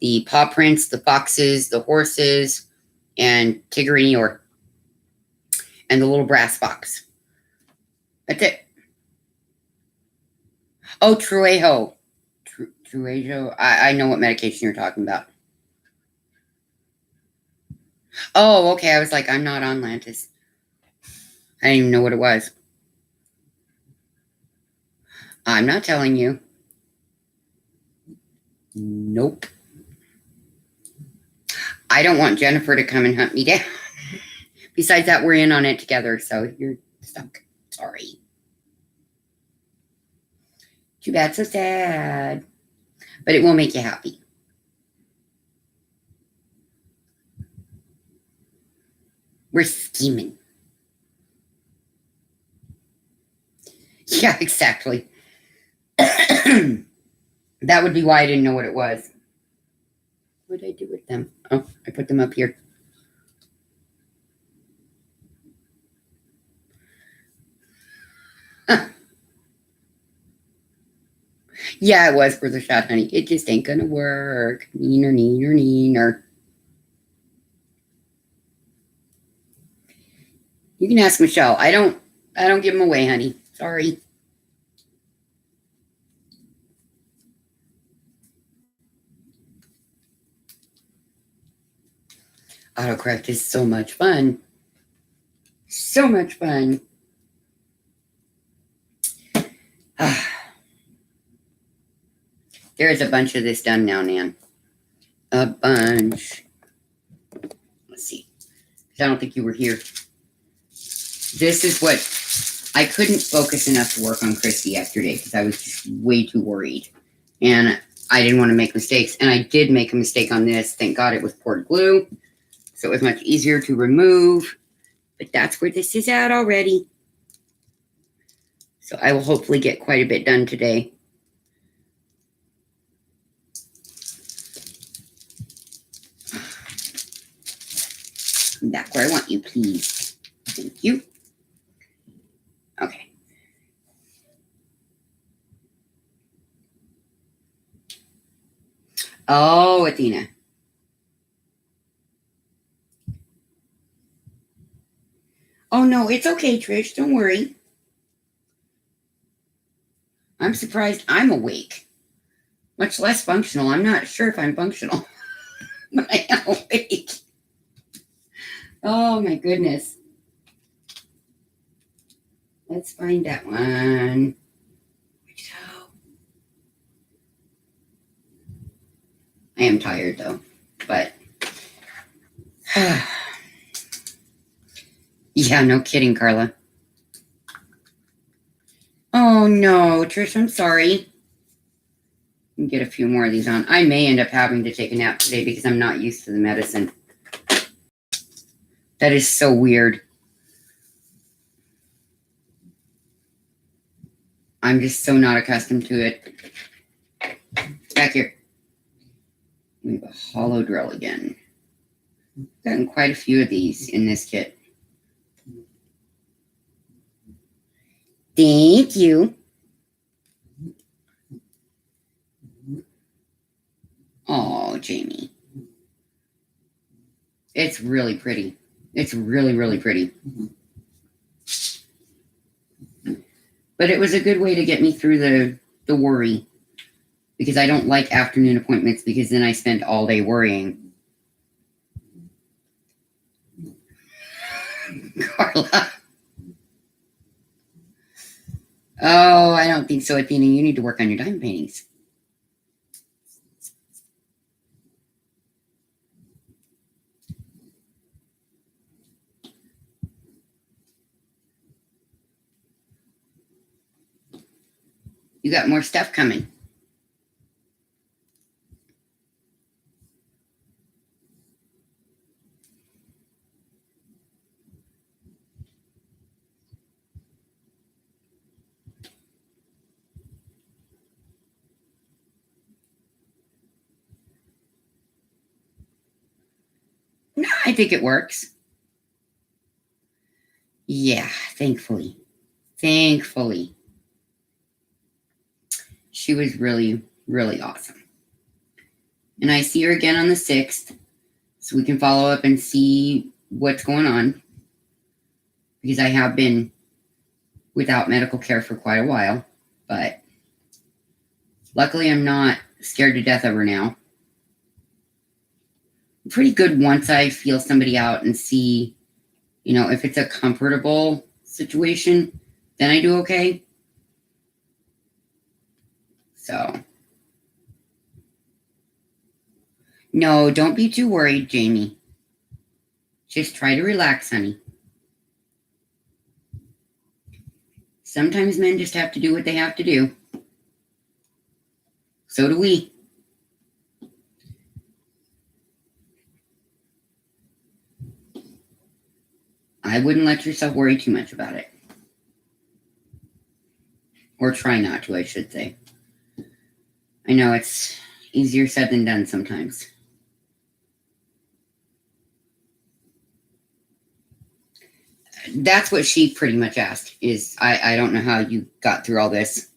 the paw prints, the foxes, the horses, and Tigger and Eeyore. And the little brass fox. That's it. Oh, Truejo. Truejo. I know what medication you're talking about. Oh, okay. I was like, I'm not on Lantis. I didn't even know what it was. I'm not telling you. Nope. I don't want Jennifer to come and hunt me down. Besides that, we're in on it together, so you're stuck. Sorry. Too bad, so sad. But it will make you happy. We're scheming. Yeah, exactly. That would be why I didn't know what it was. What did I do with them? Oh, I put them up here. Huh. Yeah, it was for the shot, honey. It just ain't gonna work. Neener, neener, neener. You can ask Michelle. I don't give them away, honey. Sorry. Autocorrect is so much fun. So much fun. There is a bunch of this done now, Nan. A bunch. Let's see. I don't think you were here. This is what I couldn't focus enough to work on Christy yesterday because I was just way too worried. And I didn't want to make mistakes. And I did make a mistake on this. Thank God it was poured glue. So it was much easier to remove. But that's where this is at already. So I will hopefully get quite a bit done today. Come back where I want you, please. Thank you. Okay. Oh, Athena. Oh, no, it's okay, Trish. Don't worry. I'm surprised I'm awake. Much less functional. I'm not sure if I'm functional, but I am awake. Oh, my goodness. Let's find that one. I am tired, though, but yeah, no kidding, Carla. Oh, no, Trish, I'm sorry. Get a few more of these on. I may end up having to take a nap today because I'm not used to the medicine. That is so weird. I'm just so not accustomed to it. Back here. We have a hollow drill again. Gotten quite a few of these in this kit. Thank you. Oh, Jamie. It's really pretty. It's really, really pretty. But it was a good way to get me through the worry. Because I don't like afternoon appointments because then I spend all day worrying. Carla. Oh, I don't think so, Athena. You need to work on your diamond paintings. You got more stuff coming. No, I think it works. Yeah, thankfully. Thankfully. She was really, really awesome. And I see her again on the 6th, so we can follow up and see what's going on. Because I have been without medical care for quite a while. But luckily I'm not scared to death of her now. I'm pretty good once I feel somebody out and see, if it's a comfortable situation, then I do okay. So, no, don't be too worried, Jamie. Just try to relax, honey. Sometimes men just have to do what they have to do. So do we. I wouldn't let yourself worry too much about it. Or try not to, I should say. I know it's easier said than done sometimes. That's what she pretty much asked, is I don't know how you got through all this.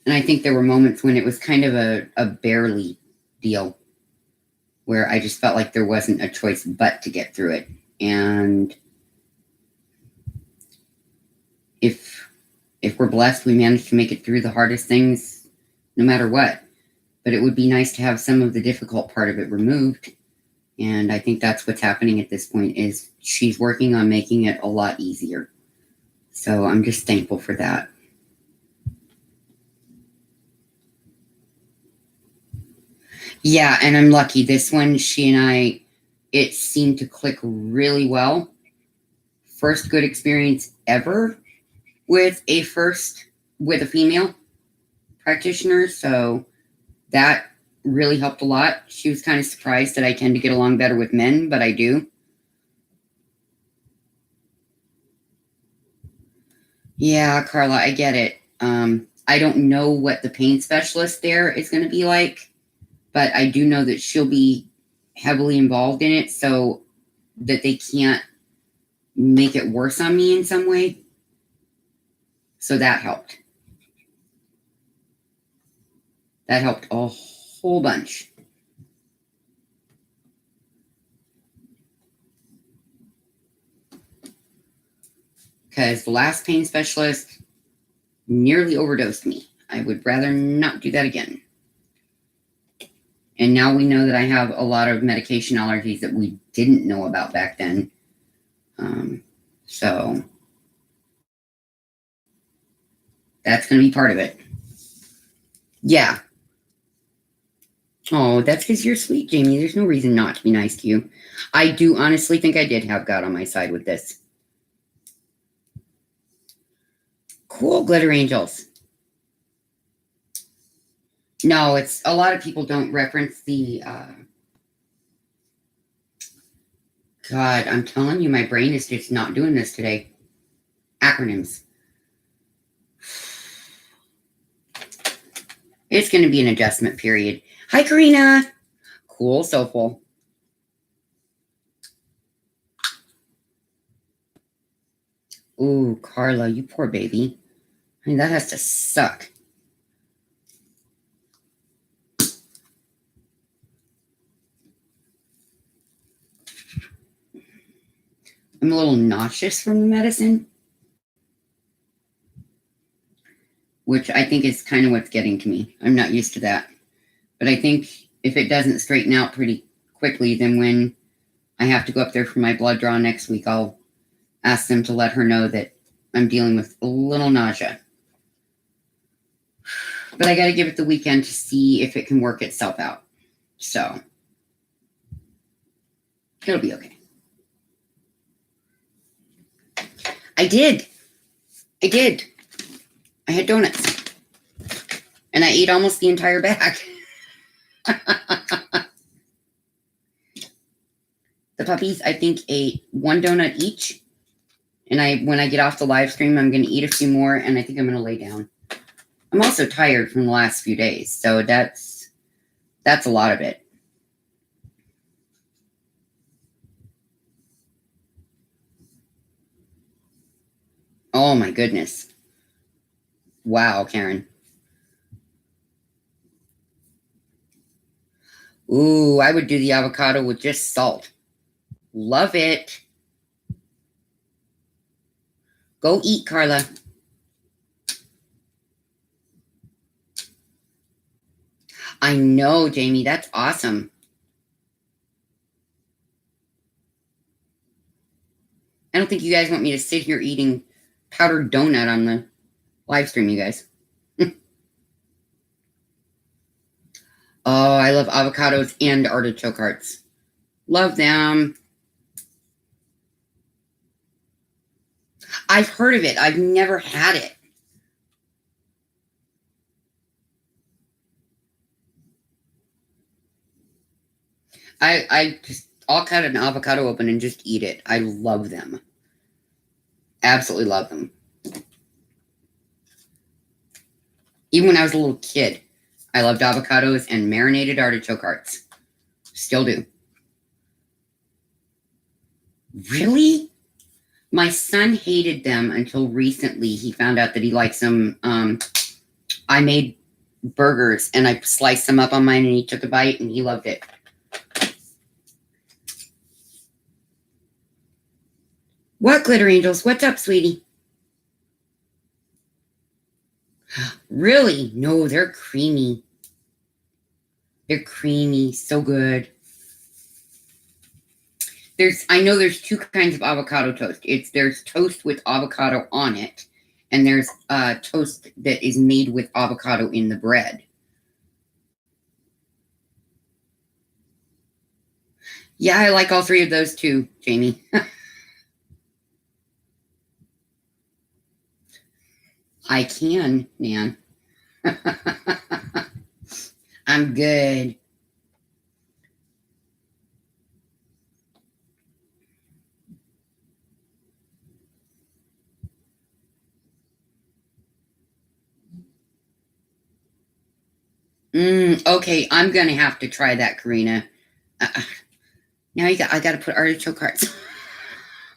And I think there were moments when it was kind of a barely deal, where I just felt like there wasn't a choice but to get through it. And if we're blessed, we manage to make it through the hardest things no matter what. But it would be nice to have some of the difficult part of it removed. And I think that's what's happening at this point, is she's working on making it a lot easier. So I'm just thankful for that. Yeah, and I'm lucky. This one, she and I, it seemed to click really well. first good experience ever with a female practitioner. So that really helped a lot. She was kind of surprised that I tend to get along better with men, but I do. Yeah, Carla, I get it. I don't know what the pain specialist there is going to be like, but I do know that she'll be heavily involved in it so that they can't make it worse on me in some way. So that helped. That helped a whole bunch. Because the last pain specialist nearly overdosed me. I would rather not do that again. And now we know that I have a lot of medication allergies that we didn't know about back then. So that's going to be part of it. Yeah. Oh, that's because you're sweet, Jamie. There's no reason not to be nice to you. I do honestly think I did have God on my side with this. Cool, Glitter Angels. No, it's a lot of people don't reference the God, I'm telling you, my brain is just not doing this today. Acronyms. It's going to be an adjustment period. Hi, Karina. Cool, Soulful. Ooh, Carla, you poor baby. I mean, that has to suck. I'm a little nauseous from the medicine, which I think is kind of what's getting to me. I'm not used to that. But I think if it doesn't straighten out pretty quickly, then when I have to go up there for my blood draw next week, I'll ask them to let her know that I'm dealing with a little nausea. But I got to give it the weekend to see if it can work itself out. So it'll be okay. I did. I had donuts. And I ate almost the entire bag. The puppies, I think, ate one donut each. And when I get off the live stream, I'm going to eat a few more, and I think I'm going to lay down. I'm also tired from the last few days, so that's a lot of it. Oh my goodness. Wow, Karen. Ooh, I would do the avocado with just salt. Love it. Go eat, Carla. I know, Jamie. That's awesome. I don't think you guys want me to sit here eating powdered donut on the live stream, you guys. Oh, I love avocados and artichoke hearts. Love them. I've heard of it. I've never had it. I'll cut an avocado open and just eat it. I love them. Absolutely love them. Even when I was a little kid, I loved avocados and marinated artichoke hearts. Still do. Really? My son hated them until recently. He found out that he likes them. I made burgers and I sliced them up on mine and he took a bite and he loved it. What, Glitter Angels? What's up, sweetie? Really? No, they're creamy. They're creamy. So good. I know there's two kinds of avocado toast. There's toast with avocado on it, and there's toast that is made with avocado in the bread. Yeah, I like all three of those too, Jamie. I can, Nan. I'm good. Okay, I'm gonna have to try that, Karina. Now I got to put artichoke hearts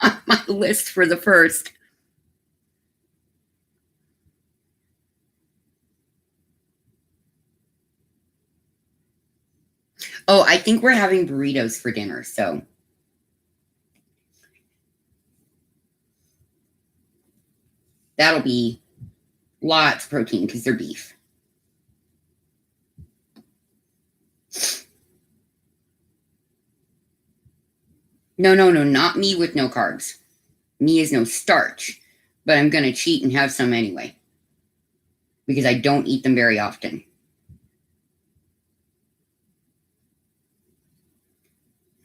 on my list for the first. Oh, I think we're having burritos for dinner, so that'll be lots of protein because they're beef. No, not me with no carbs. Me is no starch, but I'm going to cheat and have some anyway because I don't eat them very often.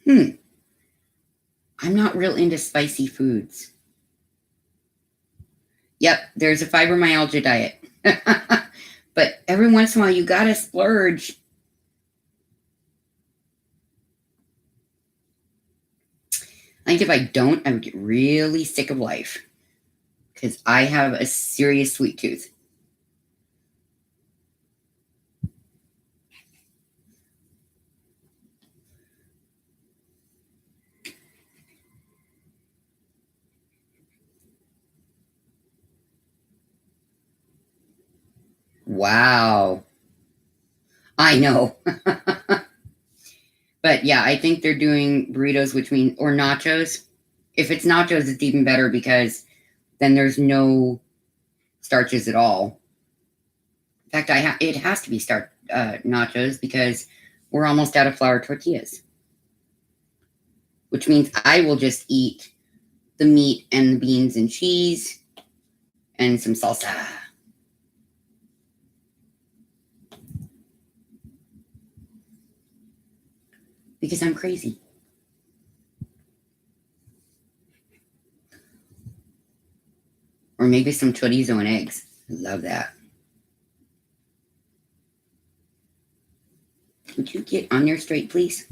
I'm not real into spicy foods. Yep, there's a fibromyalgia diet. But every once in a while, you got to splurge. I think if I don't, I would get really sick of life because I have a serious sweet tooth. Wow. I know. But yeah, I think they're doing burritos, which means, or nachos. If it's nachos, it's even better because then there's no starches at all. In fact, it has to be nachos because we're almost out of flour tortillas, which means I will just eat the meat and the beans and cheese and some salsa. Because I'm crazy. Or maybe some chorizo and eggs. I love that. Would you get on there straight, please?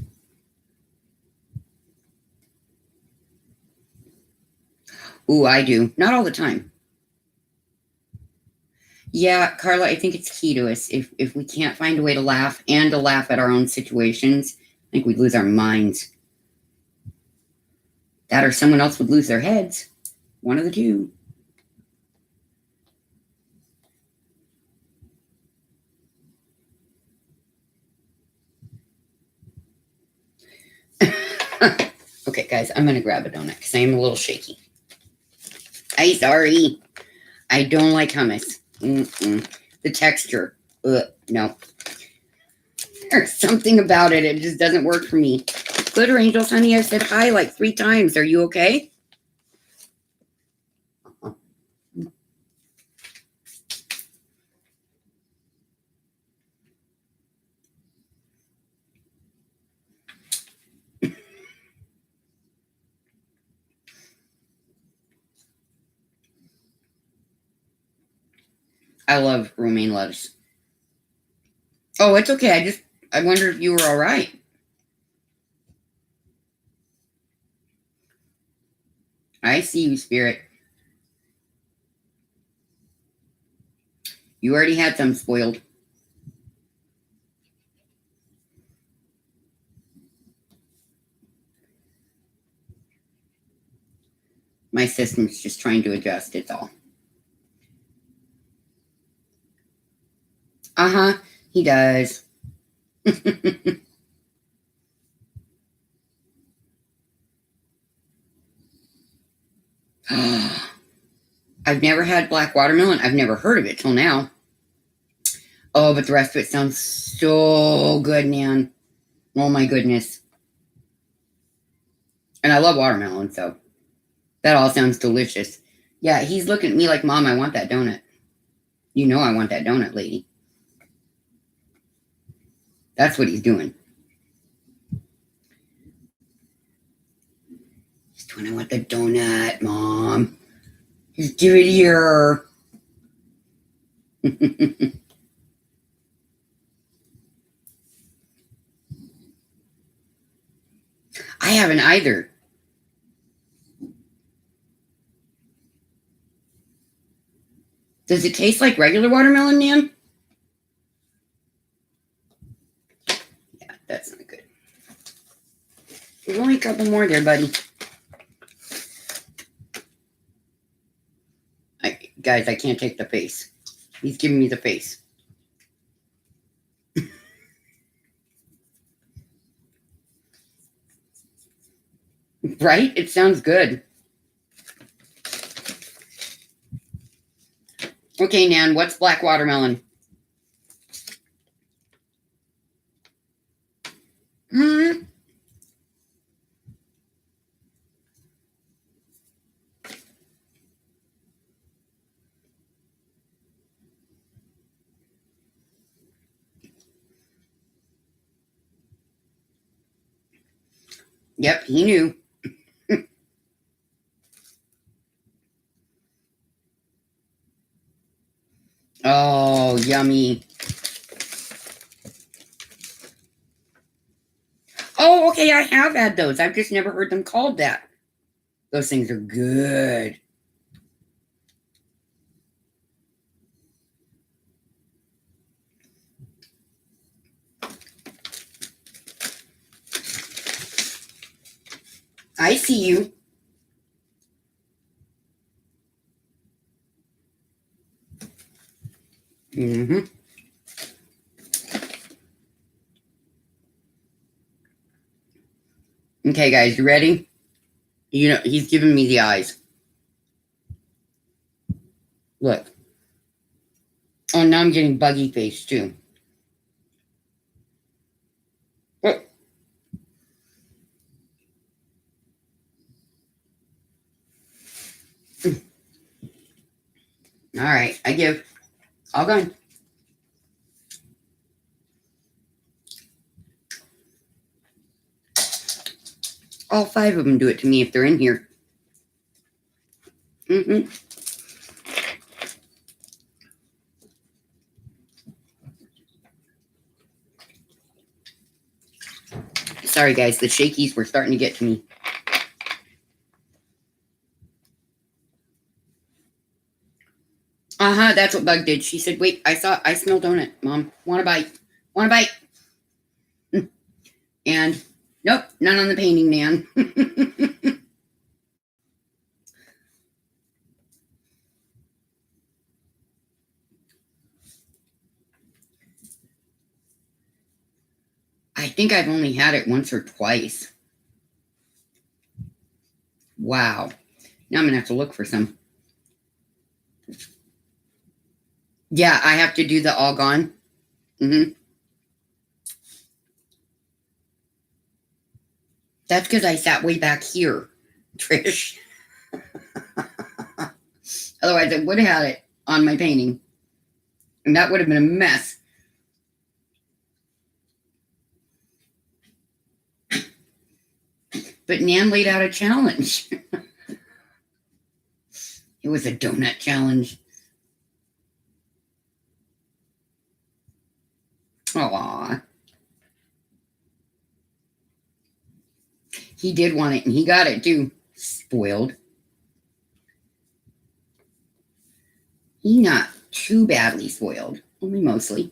Ooh, I do. Not all the time. Yeah, Carla, I think it's key to us. If we can't find a way to laugh and to laugh at our own situations, I think we'd lose our minds. That or someone else would lose their heads. One of the two. Okay, guys, I'm going to grab a donut because I am a little shaky. I'm sorry. I don't like hummus. The texture. No. There's something about it. It just doesn't work for me. Glitter Angels, honey, I said hi like 3 times. Are you okay? I love romaine lettuce. Oh, it's okay. I wondered if you were all right. I see you, Spirit. You already had some spoiled. My system's just trying to adjust, it's all. Uh-huh, he does. I've never had black watermelon. I've never heard of it till now. Oh, but the rest of it sounds so good, Nan. Oh my goodness. And I love watermelon, so that all sounds delicious. Yeah, he's looking at me like, Mom, I want that donut. You know I want that donut, lady. That's what he's doing. He's doing, I want the donut, Mom. Just give it here. I haven't either. Does it taste like regular watermelon, Nan? Yeah, that's not good. There's only a couple more there, buddy. Guys, I can't take the face. He's giving me the face. Right? It sounds good. Okay, Nan, what's black watermelon? Hmm. Yep, he knew. Oh, yummy. Oh, okay, I have had those. I've just never heard them called that. Those things are good. I see you. Mm-hmm. Okay, guys, you ready? You know, he's giving me the eyes. Look. Oh, now I'm getting buggy face, too. Oh. All right, I give. All gone. All 5 of them do it to me if they're in here. Mm-hmm. Sorry, guys. The shakies were starting to get to me. Uh-huh, that's what Bug did. She said, wait, I smell donut, Mom. Want a bite? Want a bite? And nope, none on the painting, Nan. I think I've only had it once or twice. Wow. Now I'm going to have to look for some. Yeah, I have to do the all gone. Mm-hmm. That's because I sat way back here, Trish. Otherwise, I would have had it on my painting. And that would have been a mess. But Nan laid out a challenge. It was a donut challenge. Aw. He did want it, and he got it, too. Spoiled. He not too badly spoiled. Only mostly.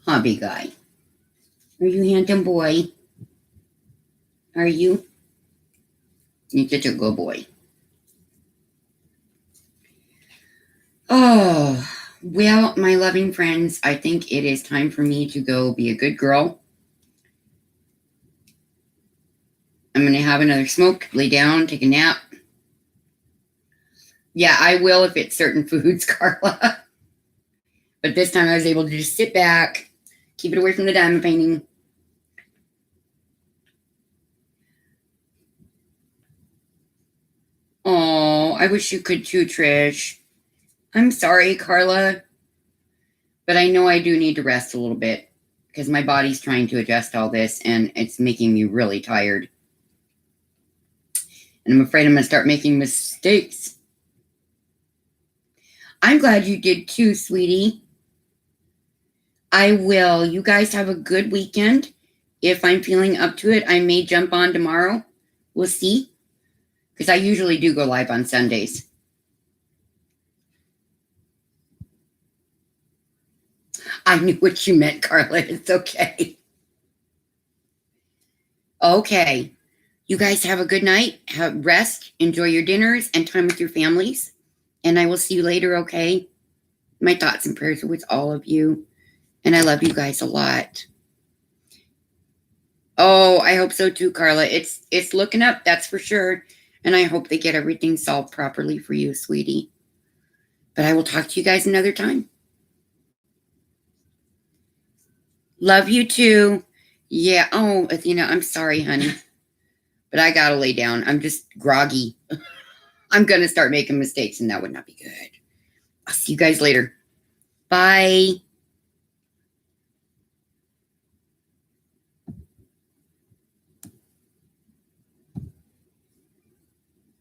Hobby guy. Are you handsome boy? Are you? You're such a good boy. Oh, well, my loving friends, I think it is time for me to go be a good girl. I'm going to have another smoke, lay down, take a nap. Yeah, I will if it's certain foods, Carla. But this time I was able to just sit back, keep it away from the diamond painting. Oh, I wish you could too, Trish. I'm sorry, Carla. But I know I do need to rest a little bit because my body's trying to adjust all this and it's making me really tired. And I'm afraid I'm going to start making mistakes. I'm glad you did too, sweetie. I will. You guys have a good weekend. If I'm feeling up to it, I may jump on tomorrow. We'll see. Because I usually do go live on Sundays. I knew what you meant, Carla. It's okay. Okay. You guys have a good night. Have rest. Enjoy your dinners and time with your families. And I will see you later, okay? My thoughts and prayers are with all of you. And I love you guys a lot. Oh, I hope so too, Carla. It's looking up, that's for sure. And I hope they get everything solved properly for you, sweetie. But I will talk to you guys another time. Love you too. Yeah. Oh, Athena, I'm sorry, honey. But I gotta lay down. I'm just groggy. I'm gonna start making mistakes, and that would not be good. I'll see you guys later. Bye.